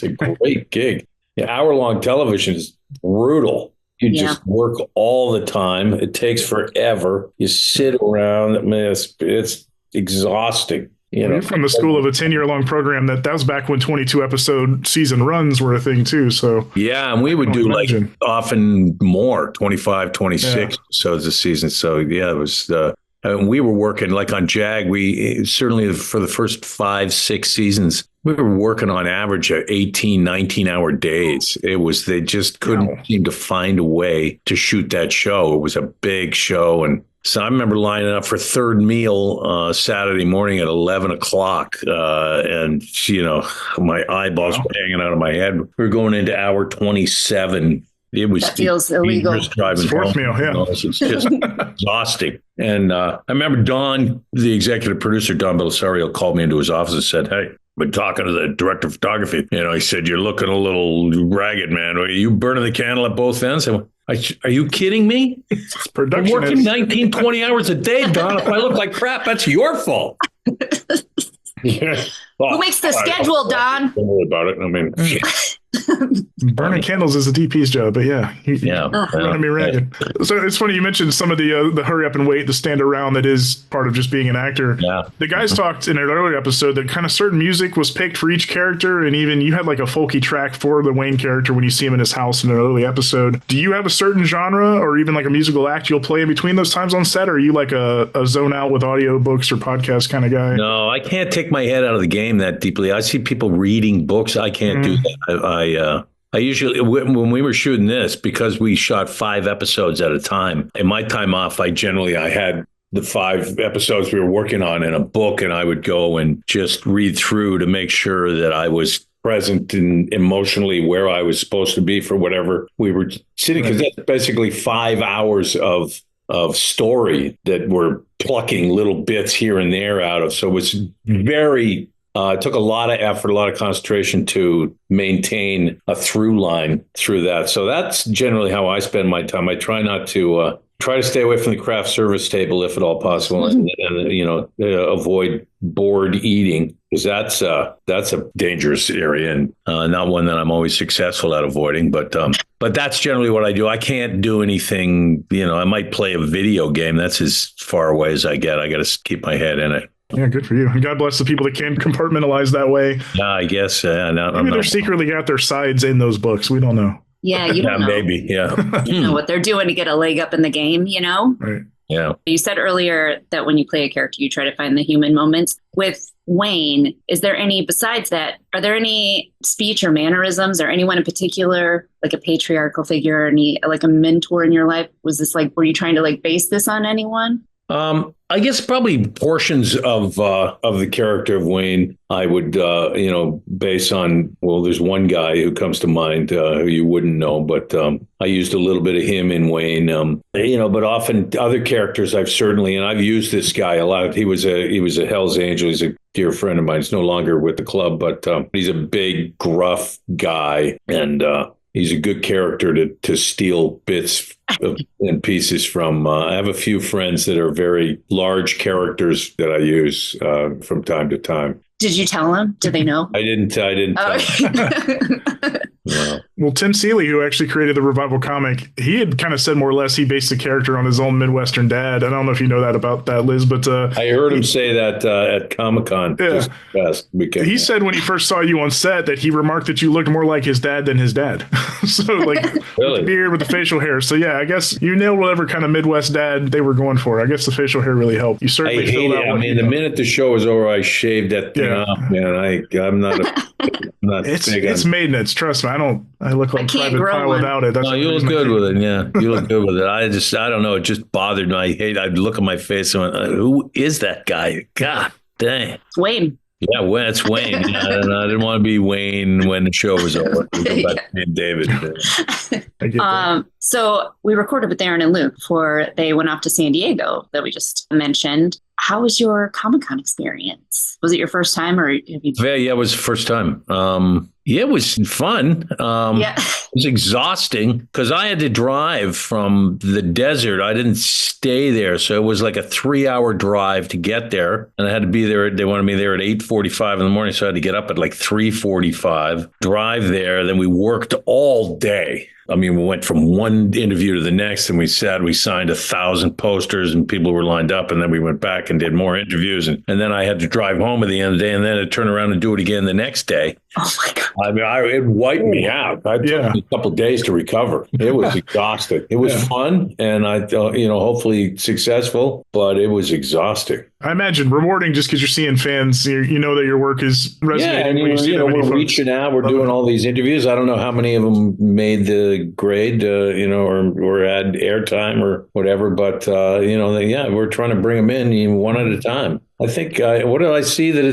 a great gig. Hour-long television is brutal. You just work all the time. It takes forever. You sit around. I mean, it's exhausting. You're from the school of a 10-year-long program that was back when 22-episode season runs were a thing too. So yeah, and we would do often more, 25, 26 episodes a season. So yeah, it was. We were working like on JAG. We certainly for the first 5-6 seasons, we were working on average 18, 19-hour days. They just couldn't seem to find a way to shoot that show. It was a big show. And so I remember lining up for third meal Saturday morning at 11 o'clock. And, my eyeballs were hanging out of my head. We were going into hour 27. That feels illegal. Fourth meal, yeah. It's just exhausting. And I remember Don, the executive producer, Don Belisario, called me into his office and said, "Hey, been talking to the director of photography. He said, you're looking a little ragged, man. Are you burning the candle at both ends?" I went, are you kidding me? I'm working 19, 20 hours a day, Don. If I look like crap, that's your fault. Who makes the schedule, Don? Don't worry about it. I mean, burning candles is a DP's job, but running me ragged. So it's funny you mentioned some of the hurry up and wait, the stand around that is part of just being an actor. Yeah. The guys talked in an earlier episode that kind of certain music was picked for each character, and even you had like a folky track for the Wayne character when you see him in his house in an early episode. Do you have a certain genre or even like a musical act you'll play in between those times on set, or are you like a zone out with audio books or podcast kind of guy? No, I can't take my head out of the game that deeply. I see people reading books. I can't do that. I usually, when we were shooting this, because we shot 5 episodes at a time, in my time off, I had the 5 episodes we were working on in a book, and I would go and just read through to make sure that I was present and emotionally where I was supposed to be for whatever we were sitting, because that's basically 5 hours of story that we're plucking little bits here and there out of. So it was very It took a lot of effort, a lot of concentration to maintain a through line through that. So that's generally how I spend my time. I try not to try to stay away from the craft service table if at all possible, and avoid board eating, because that's a dangerous area and not one that I'm always successful at avoiding. But that's generally what I do. I can't do anything. I might play a video game. That's as far away as I get. I got to keep my head in it. Yeah, good for you. And God bless the people that can compartmentalize that way. Yeah, I guess. Maybe they're secretly got their sides in those books. We don't know. Yeah, you don't know. Maybe, yeah. You don't know what they're doing to get a leg up in the game, Right. Yeah. You said earlier that when you play a character, you try to find the human moments. With Wayne, is there any, besides that, are there any speech or mannerisms or anyone in particular, like a patriarchal figure, any like a mentor in your life? Was this like, were you trying to like base this on anyone? I guess probably portions of the character of Wayne I would, base on, well, there's one guy who comes to mind who you wouldn't know, but I used a little bit of him in Wayne, but often other characters I've used this guy a lot. He was a Hell's Angel. He's a dear friend of mine. He's no longer with the club, but he's a big, gruff guy, and he's a good character to steal bits and pieces from. I have a few friends that are very large characters that I use from time to time. Did you tell them? Did they know? I didn't tell them. No. Well, Tim Seeley, who actually created the Revival comic, he had kind of said more or less he based the character on his own Midwestern dad. I don't know if you know that about that, Liz, but I heard him say that at Comic-Con this past weekend. He said when he first saw you on set that he remarked that you looked more like his dad than his dad. So like really? With the beard, with the facial hair. So yeah, I guess you nailed whatever kind of Midwest dad they were going for. I guess the facial hair really helped. You certainly filled out. I mean, the minute the show was over, I shaved that thing off, man. I'm not it's maintenance. Trust me. I look like Private Pile without it. No, you look good with it. Yeah, you look good with it. I don't know. It just bothered me. I'd look at my face and went, who is that guy? God dang. It's Wayne. Yeah, it's Wayne. Yeah, I didn't want to be Wayne when the show was over. We'll go back to being David. So we recorded with Aaron and Luke before they went off to San Diego that we just mentioned. How was your Comic-Con experience? Was it your first time, or have you? Yeah, it was the first time. Yeah, it was fun. It was exhausting because I had to drive from the desert. I didn't stay there, so it was like a 3-hour drive to get there, and I had to be there. They wanted me there at 8:45 in the morning, so I had to get up at like 3:45, drive there. Then we worked all day. I mean, we went from one interview to the next, and we signed 1,000 posters, and people were lined up. And then we went back and did more interviews. And then I had to drive home at the end of the day, and then I'd turn around and do it again the next day. Oh, my God. I mean, it wiped me out. It took me a couple of days to recover. It was exhausting. It was fun, and hopefully successful, but it was exhausting. I imagine rewarding just because you're seeing fans, you know that your work is resonating. Yeah, and we're reaching out. We're doing all these interviews. I don't know how many of them made the grade, or had airtime or whatever. But, we're trying to bring them in one at a time. I think, what did I see that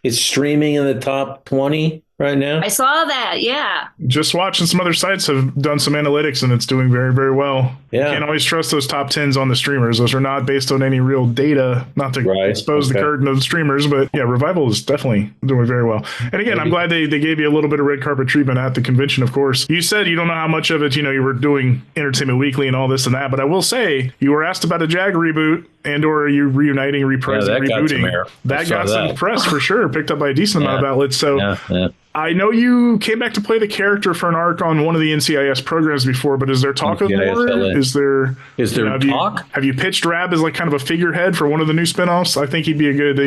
it's streaming in the top 20 right now? I saw that. Yeah. Just watching some other sites have done some analytics, and it's doing very, very well. Yeah. You can't always trust those top 10s on the streamers. Those are not based on any real data, not to expose the curtain of the streamers, but yeah, Revival is definitely doing very well. And again, I'm glad they gave you a little bit of red carpet treatment at the convention, of course. You said you don't know how much of it, you were doing Entertainment Weekly and all this and that, but I will say you were asked about a Jag reboot and or are you reuniting, reprising, rebooting. That got some press for sure, picked up by a decent amount of outlets. So I know you came back to play the character for an arc on one of the NCIS programs before, but is there talk of more? Is there talk? Have you pitched Rab as like kind of a figurehead for one of the new spinoffs? I think he'd be a good,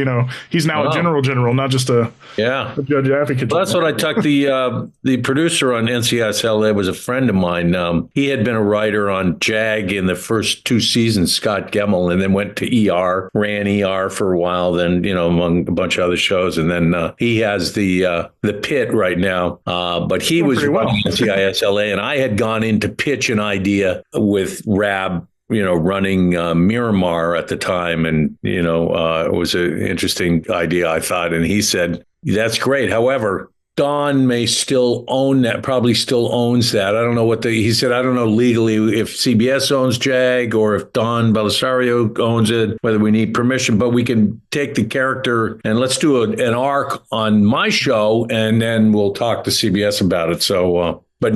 he's now a general, not just a judge advocate. Well, that's what I talked. The producer on NCIS LA was a friend of mine. He had been a writer on JAG in the first 2 seasons, Scott Gemmell, and then went to ER, ran ER for a while, then, among a bunch of other shows. And then he has the Pit right now. But he was running NCIS LA, and I had gone in to pitch an idea with Rab, running Miramar at the time. And, it was an interesting idea, I thought. And he said, that's great. However, Don may still own that, probably still owns that. I don't know he said, I don't know legally if CBS owns JAG or if Don Belisario owns it, whether we need permission, but we can take the character and let's do an arc on my show and then we'll talk to CBS about it. So, but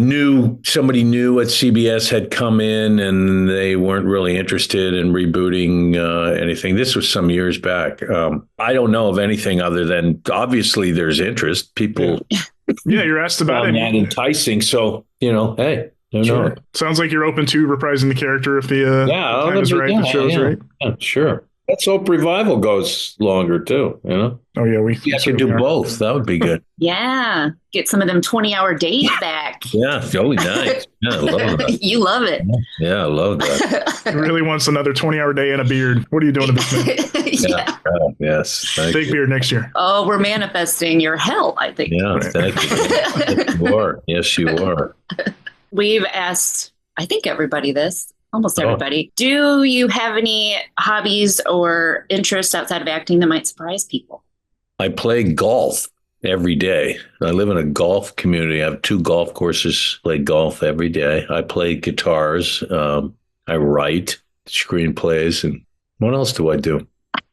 somebody new at CBS had come in and they weren't really interested in rebooting anything. This was some years back. I don't know of anything other than obviously there's interest. People, yeah, you're asked about it. Not enticing. So hey, sure. Sounds like you're open to reprising the character if the time is right, the show's right. Yeah, sure. Let's hope Revival goes longer too. Oh yeah, we can do both. That would be good. Yeah, get some of them 20-hour days back. Yeah, really nice. Yeah, I love that. You love it. Yeah, I love that. He really wants another 20-hour day and a beard. What are you doing to this man? Yeah. Yes. Fake beard next year. Oh, we're manifesting your hell, I think. Yeah, thank you. Yes, you are. Yes, you are. We've asked, I think, everybody this. Almost everybody. Do you have any hobbies or interests outside of acting that might surprise people? I play golf every day. I live in a golf community. I have 2 golf courses, play golf every day. I play guitars. I write screenplays. And what else do I do?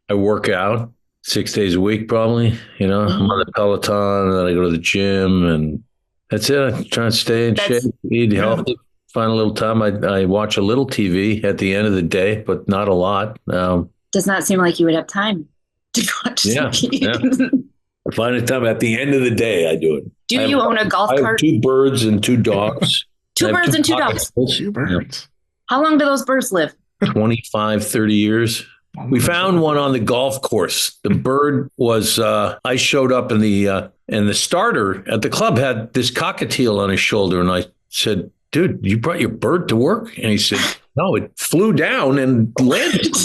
I work out 6 days a week, probably. I'm on the Peloton and then I go to the gym and that's it. I try to stay in shape, eat healthy. Find a little time. I watch a little TV at the end of the day, but not a lot. Does not seem like you would have time to watch TV. Yeah. I find a time at the end of the day. I do it. Do you own a golf cart? I have 2 birds and 2 dogs. 2 birds and 2 dogs. 2 birds. How long do those birds live? 25, 30 years. We found one on the golf course. The bird was, I showed up and the starter at the club had this cockatiel on his shoulder. And I said, dude, you brought your bird to work? And he said, no, it flew down and landed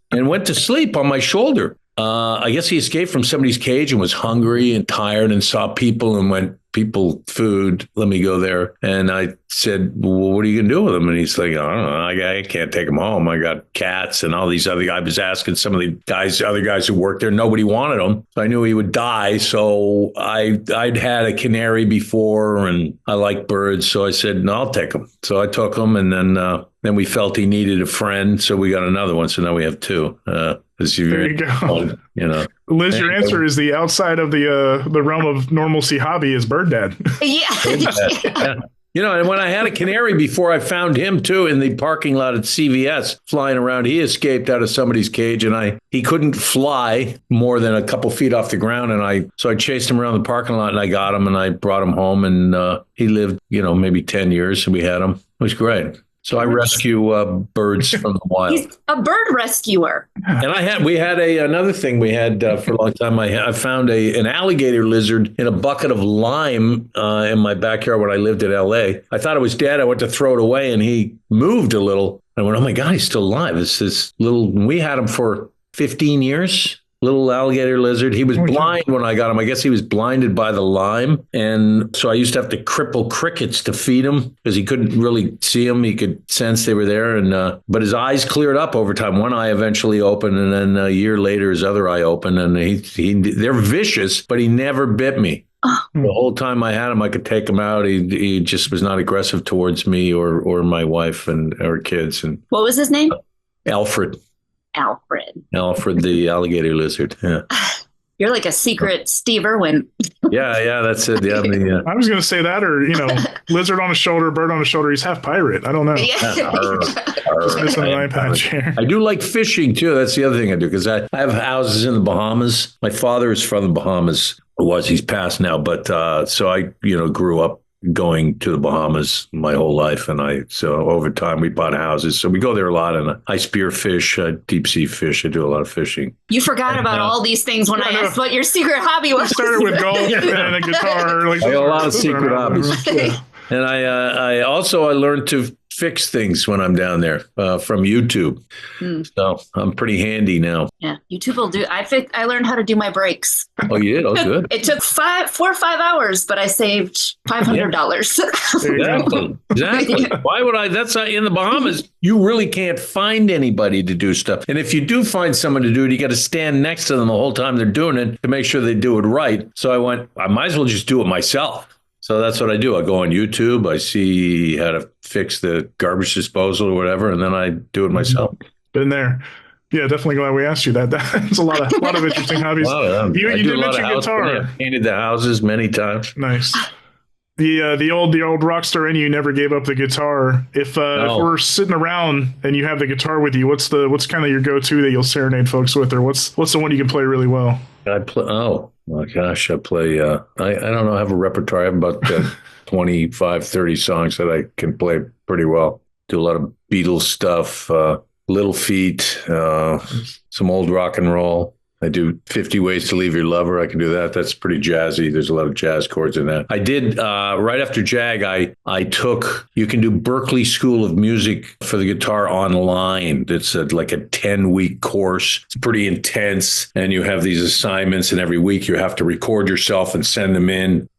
and went to sleep on my shoulder. I guess he escaped from somebody's cage and was hungry and tired and saw people and went, people, food, let me go there. And I said, well, what are you going to do with him? And he's like, I don't know. I can't take him home. I got cats and all these other guys. I was asking some of the other guys who worked there. Nobody wanted him. So I knew he would die. So I'd had a canary before and I like birds. So I said, no, I'll take him. So I took him and then we felt he needed a friend. So we got another one. So now we have 2. There you go. Liz, your answer is the outside of the realm of normalcy hobby is bird dad. Yeah. And when I had a canary before, I found him too in the parking lot at CVS flying around. He escaped out of somebody's cage and he couldn't fly more than a couple feet off the ground. And so I chased him around the parking lot and I got him and I brought him home and he lived, maybe 10 years and we had him. It was great. So I rescue birds from the wild. He's a bird rescuer. And we had another thing we had for a long time. I found an alligator lizard in a bucket of lime in my backyard when I lived in LA. I thought it was dead. I went to throw it away and he moved a little. I went, oh my God, he's still alive. It's this little, we had him for 15 years. Little alligator lizard. He was blind when I got him. I guess he was blinded by the lime. And so I used to have to cripple crickets to feed him because he couldn't really see them. He could sense they were there. And but his eyes cleared up over time. One eye eventually opened. And then a year later, his other eye opened. And they're vicious, but he never bit me. Oh. The whole time I had him, I could take him out. He just was not aggressive towards me or my wife and our kids. And what was his name? Alfred, the alligator lizard. Yeah. You're like a secret Steve Irwin. Yeah, that's it. Yeah, I was going to say that, or lizard on a shoulder, bird on a shoulder. He's half pirate. I don't know. Just missing an eye patch here. I do like fishing too. That's the other thing I do because I have houses in the Bahamas. My father is from the Bahamas. He's passed now, but so I grew up going to the Bahamas my whole life. And so over time we bought houses. So we go there a lot and I spear fish, deep sea fish. I do a lot of fishing. You forgot about all these things when I asked what your secret hobby was. I started with golf and a guitar. I got a lot of secret hobbies. Yeah. And I learned to fix things when I'm down there from YouTube. So I'm pretty handy now. Yeah, YouTube will do. I learned how to do my brakes. Oh, you did? Oh, good. It took 4 or 5 hours, but I saved $500. Exactly. Why would I? That's in the Bahamas. You really can't find anybody to do stuff. And if you do find someone to do it, you got to stand next to them the whole time they're doing it to make sure they do it right. So I might as well just do it myself. So that's what I do. I go on YouTube. I see how to fix the garbage disposal or whatever, and then I do it myself. Been there. Yeah, definitely glad we asked you that. That's a lot of interesting hobbies. You did mention guitar. I painted the houses many times. Nice. The old rock star in you never gave up the guitar. If we're sitting around and you have the guitar with you, what's kind of your go-to that you'll serenade folks with, or what's the one you can play really well? I play. Oh my gosh, I play. I don't know. I have a repertoire. I have about 25, 30 songs that I can play pretty well. Do a lot of Beatles stuff. Little Feat, some old rock and roll. I do 50 Ways to Leave Your Lover. I can do that. That's pretty jazzy. There's a lot of jazz chords in that. I did, right after JAG, I took, you can do Berklee School of Music for the guitar online. It's like a 10-week course. It's pretty intense. And you have these assignments, and every week you have to record yourself and send them in.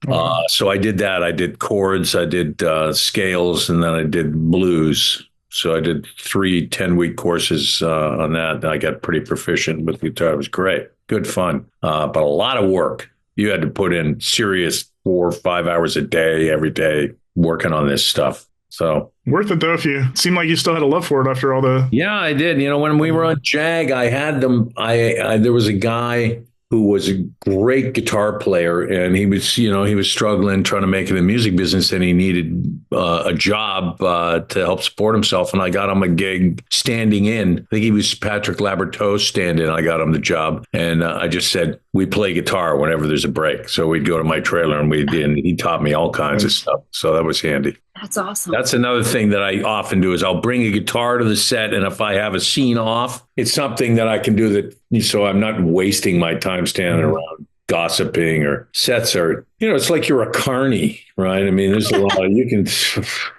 So I did that. I did chords, I did scales, and then I did blues. So I did 3 10-week courses on that. I got pretty proficient with guitar. It was great. Good fun. But a lot of work. You had to put in serious 4 or 5 hours a day, every day, working on this stuff. So worth it, though, if you seemed like you still had a love for it after all the... Yeah, I did. When we were on JAG, I had them. There was a guy who was a great guitar player, and he was struggling trying to make it in the music business, and he needed a job to help support himself. And I got him a gig standing in. I think he was Patrick Laberto's stand-in. I got him the job, and I just said, we play guitar whenever there's a break. So we'd go to my trailer, and he taught me all kinds of stuff. So that was handy. That's awesome. That's another thing that I often do is I'll bring a guitar to the set. And if I have a scene off, it's something that I can do that. So I'm not wasting my time standing around gossiping, or sets are, it's like you're a carny, right? I mean, there's a lot, you can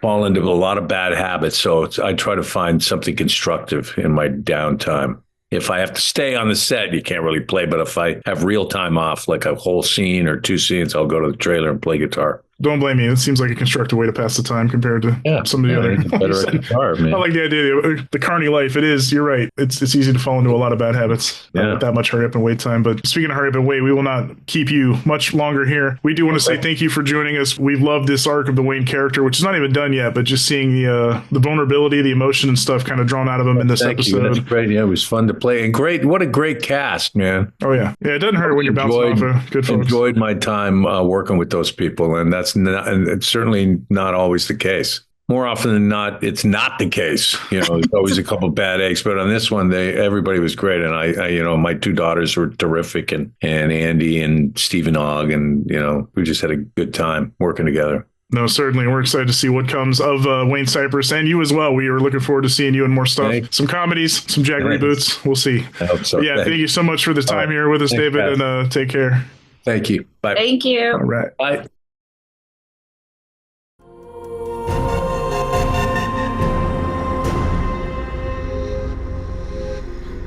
fall into a lot of bad habits. So I try to find something constructive in my downtime. If I have to stay on the set, you can't really play. But if I have real time off, like a whole scene or 2 scenes, I'll go to the trailer and play guitar. Don't blame me. It seems like a constructive way to pass the time compared to some of the other. Better at guitar, man. I like the idea of the carny life. It is. You're right. It's easy to fall into a lot of bad habits. With that much hurry up and wait time. But speaking of hurry up and wait, we will not keep you much longer here. We do want to say thank you for joining us. We've loved this arc of the Wayne character, which is not even done yet, but just seeing the vulnerability, the emotion and stuff kind of drawn out of him in this episode. That's great. Yeah, it was fun to play. And great. What a great cast, man. Oh, yeah. Yeah, it doesn't hurt when you're bouncing off of good folks. Enjoyed my time working with those people. And that's not, and it's certainly not always the case. More often than not, it's not the case. There's always a couple bad eggs, but on this one, everybody was great. And I my 2 daughters were terrific, and Andy and Stephen Ogg, and we just had a good time working together. No, certainly. We're excited to see what comes of Wayne Cypress, and you as well. We are looking forward to seeing you in more stuff. Thanks. Some comedies, some JAG reboots. We'll see. I hope so. Yeah, thank you so much for the time here with us, Thanks, David, Pat. and take care. Thank you. Bye. Thank you. All right. Bye.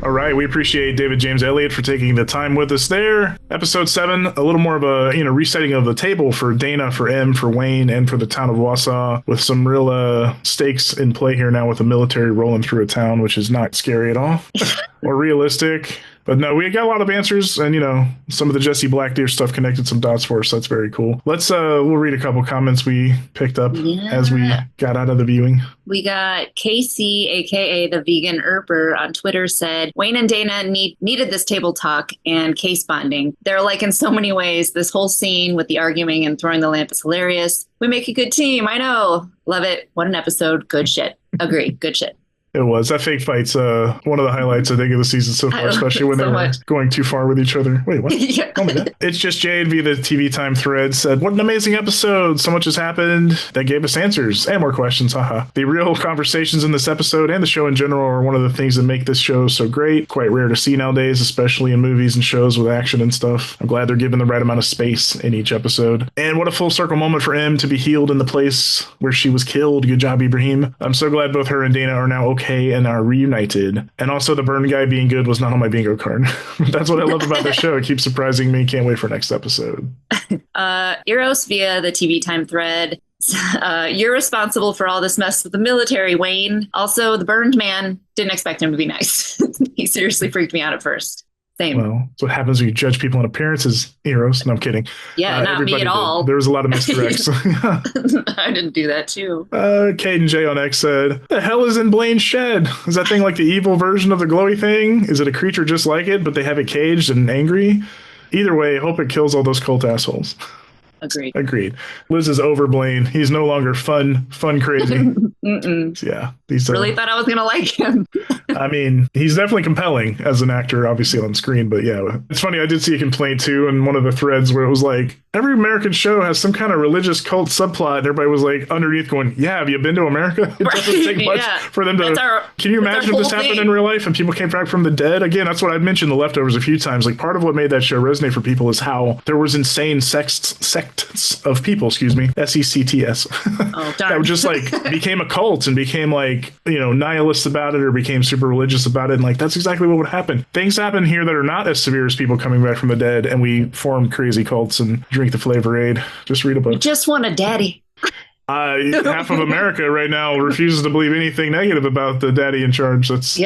All right, we appreciate David James Elliott for taking the time with us there. Episode 7, a little more of a resetting of the table for Dana, for M, for Wayne, and for the town of Wausau, with some real stakes in play here now with the military rolling through a town, which is not scary at all or realistic. But no, we got a lot of answers, and some of the Jesse Blackdeer stuff connected some dots for us. So that's very cool. Let's we'll read a couple comments we picked up as we got out of the viewing. We got Casey, aka the vegan Erper, on Twitter said, Wayne and Dana needed this table talk and case bonding. They're like in so many ways. This whole scene with the arguing and throwing the lamp is hilarious. We make a good team. I know. Love it. What an episode. Good shit. Agree. Good shit. It was. That fake fight's one of the highlights, I think, of the season so far, especially when they were going too far with each other. Wait, what? Yeah. Oh my God. It's just Jade via the TV Time thread said, "What an amazing episode. So much has happened that gave us answers and more questions. Haha. The real conversations in this episode and the show in general are one of the things that make this show so great. Quite rare to see nowadays, especially in movies and shows with action and stuff. I'm glad they're given the right amount of space in each episode. And what a full circle moment for M to be healed in the place where she was killed. Good job, Ibrahim. I'm so glad both her and Dana are now okay and are reunited. And also the burn guy being good was not on my bingo card." That's what I love about the show. It keeps surprising me. Can't wait for next episode. Eros via the TV Time thread. "You're responsible for all this mess with the military, Wayne. Also, the burned man, didn't expect him to be nice. He seriously freaked me out at first. Same." Well, that's what happens when you judge people on appearances, Eros. No, I'm kidding. Yeah, not me at all. There was a lot of misdirects. I didn't do that too. Caden J on X said, "The hell is in Blaine's shed? Is that thing like the evil version of the glowy thing? Is it a creature just like it, but they have it caged and angry? Either way, hope it kills all those cult assholes." Agreed. Liz is over Blaine. He's no longer fun crazy. Yeah. Really thought I was going to like him. I mean, he's definitely compelling as an actor, obviously on screen, but yeah. It's funny, I did see a complaint too in one of the threads where it was like, every American show has some kind of religious cult subplot, and everybody was like underneath going, "Yeah, have you been to America?" It doesn't take much for them to... Can you imagine if this happened in real life and people came back from the dead? Again, that's what I've mentioned The Leftovers a few times. Like, part of what made that show resonate for people is how there was insane sects of people, sects. Oh, darn. That would just like became a cult and became like, nihilists about it or became super religious about it. And like, that's exactly what would happen. Things happen here that are not as severe as people coming back from the dead, and we form crazy cults and drink the Flavor Aid. Just read a book. You just want a daddy. Half of America right now refuses to believe anything negative about the daddy in charge. That's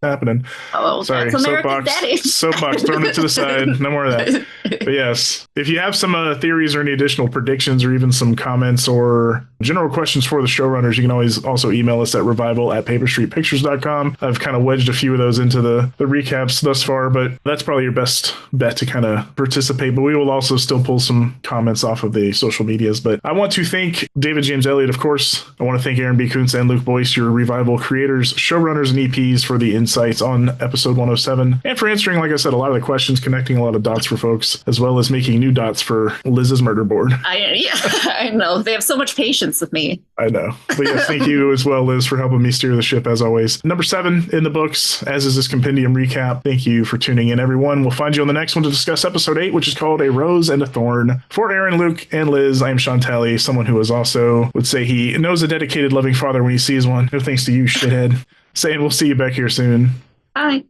happening. Oh, sorry. That's American daddy. Soapbox, throwing it to the side. No more of that. But yes, if you have some theories or any additional predictions or even some comments or general questions for the showrunners, you can always also email us at revival@paperstreetpictures.com. I've kind of wedged a few of those into the recaps thus far, but that's probably your best bet to kind of participate. But we will also still pull some comments off of the social medias. But I want to thank David James Elliott, of course. I want to thank Aaron B. Koontz and Luke Boyce, your Revival creators, showrunners, and EPs, for the insights on episode 107 and for answering, like I said, a lot of the questions, connecting a lot of dots for folks, as well as making new dots for Liz's murder board. I know. They have so much patience with me. I know. But yes, thank you as well, Liz, for helping me steer the ship as always. Number 7 in the books, as is this compendium recap. Thank you for tuning in, everyone. We'll find you on the next one to discuss episode 8, which is called A Rose and a Thorn. For Aaron, Luke, and Liz, I am Sean Talley, someone who is also would say he knows a dedicated, loving father when he sees one. No thanks to you, shithead. Saying we'll see you back here soon. Bye.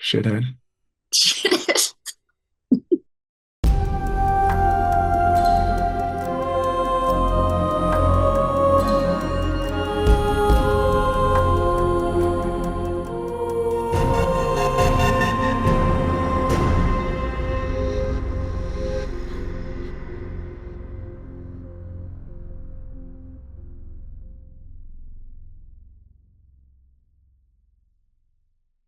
Shithead.